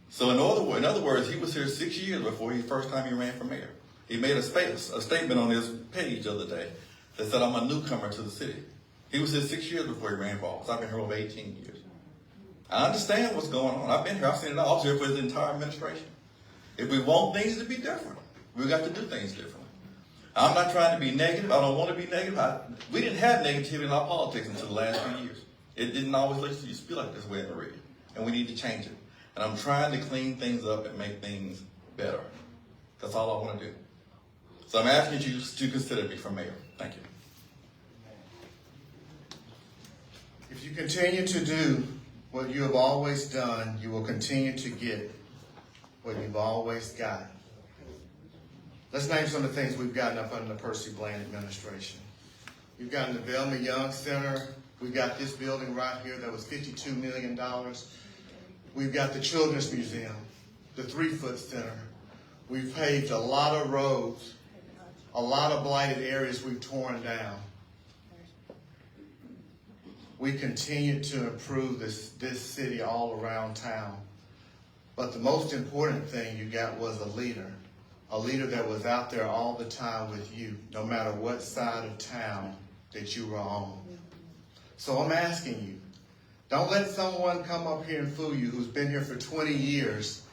So in other words, he was here 6 years before the first time he ran for mayor. He made a statement on his page the other day that said, I'm a newcomer to the city. He was here 6 years before he ran for office. I've been here over 18 years. I understand what's going on. I've been here. I've seen it all. I was here for his entire administration. If we want things to be different, we've got to do things differently. I'm not trying to be negative. I don't want to be negative. We didn't have negativity in our politics until the last few years. It didn't always used to be like this way in Meridian, and we need to change it. And I'm trying to clean things up and make things better. That's all I want to do. So I'm asking you to consider me for mayor. Thank you. If you continue to do what you have always done, you will continue to get what you've always gotten. Let's name some of the things we've gotten up under the Percy Bland administration. We've gotten the Velma Young Center. We've got this building right here that was $52 million. We've got the Children's Museum, the 3-Foot Center. We've paved a lot of roads, a lot of blighted areas we've torn down. We continue to improve this city all around town. But the most important thing you got was a leader that was out there all the time with you, no matter what side of town that you were on. So I'm asking you, don't let someone come up here and fool you who's been here for 20 years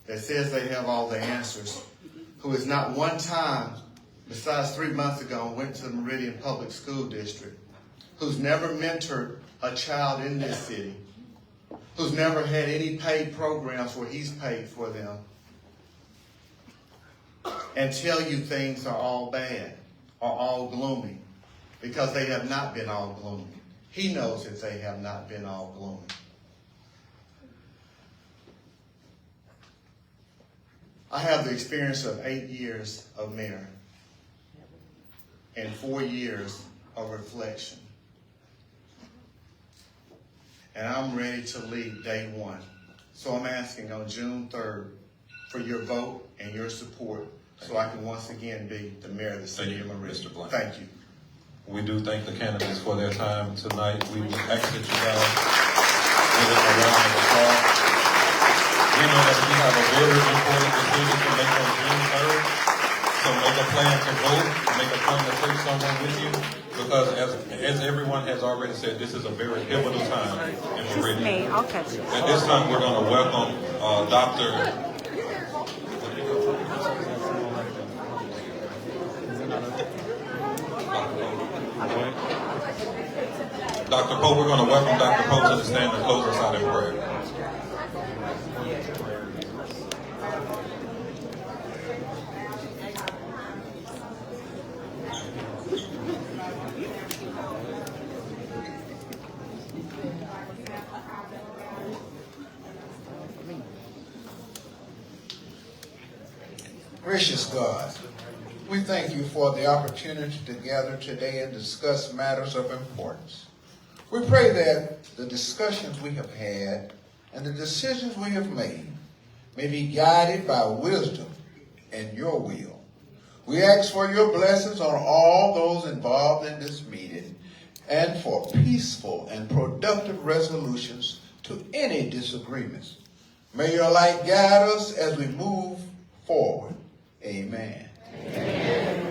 that says they have all the answers, who has not one time, besides 3 months ago, went to the Meridian Public School District, who's never mentored a child in this city, who's never had any paid programs where he's paid for them, and tell you things are all bad or all gloomy, because they have not been all gloomy. He knows that they have not been all gloomy. I have the experience of 8 years of mayor and 4 years of reflection. And I'm ready to lead day one. So I'm asking on June 3rd for your vote and your support so I can once again be the mayor of the city of Meridian. Mr. Bland. Thank you. We do thank the candidates for their time tonight. We would ask that you guys give them a round of applause. We know that we have a very important decision to make on June 3rd. So make a plan to vote, make a plan to take someone with you, because as everyone has already said, this is a very pivotal time in Meridian. Me, I'll catch you. At this time, we're going to welcome Dr. Pope. We're going to welcome Dr. Pope to the stand and close us out in prayer. Gracious God, we thank you for the opportunity to gather today and discuss matters of importance. We pray that the discussions we have had and the decisions we have made may be guided by wisdom and your will. We ask for your blessings on all those involved in this meeting and for peaceful and productive resolutions to any disagreements. May your light guide us as we move forward. Amen. Amen.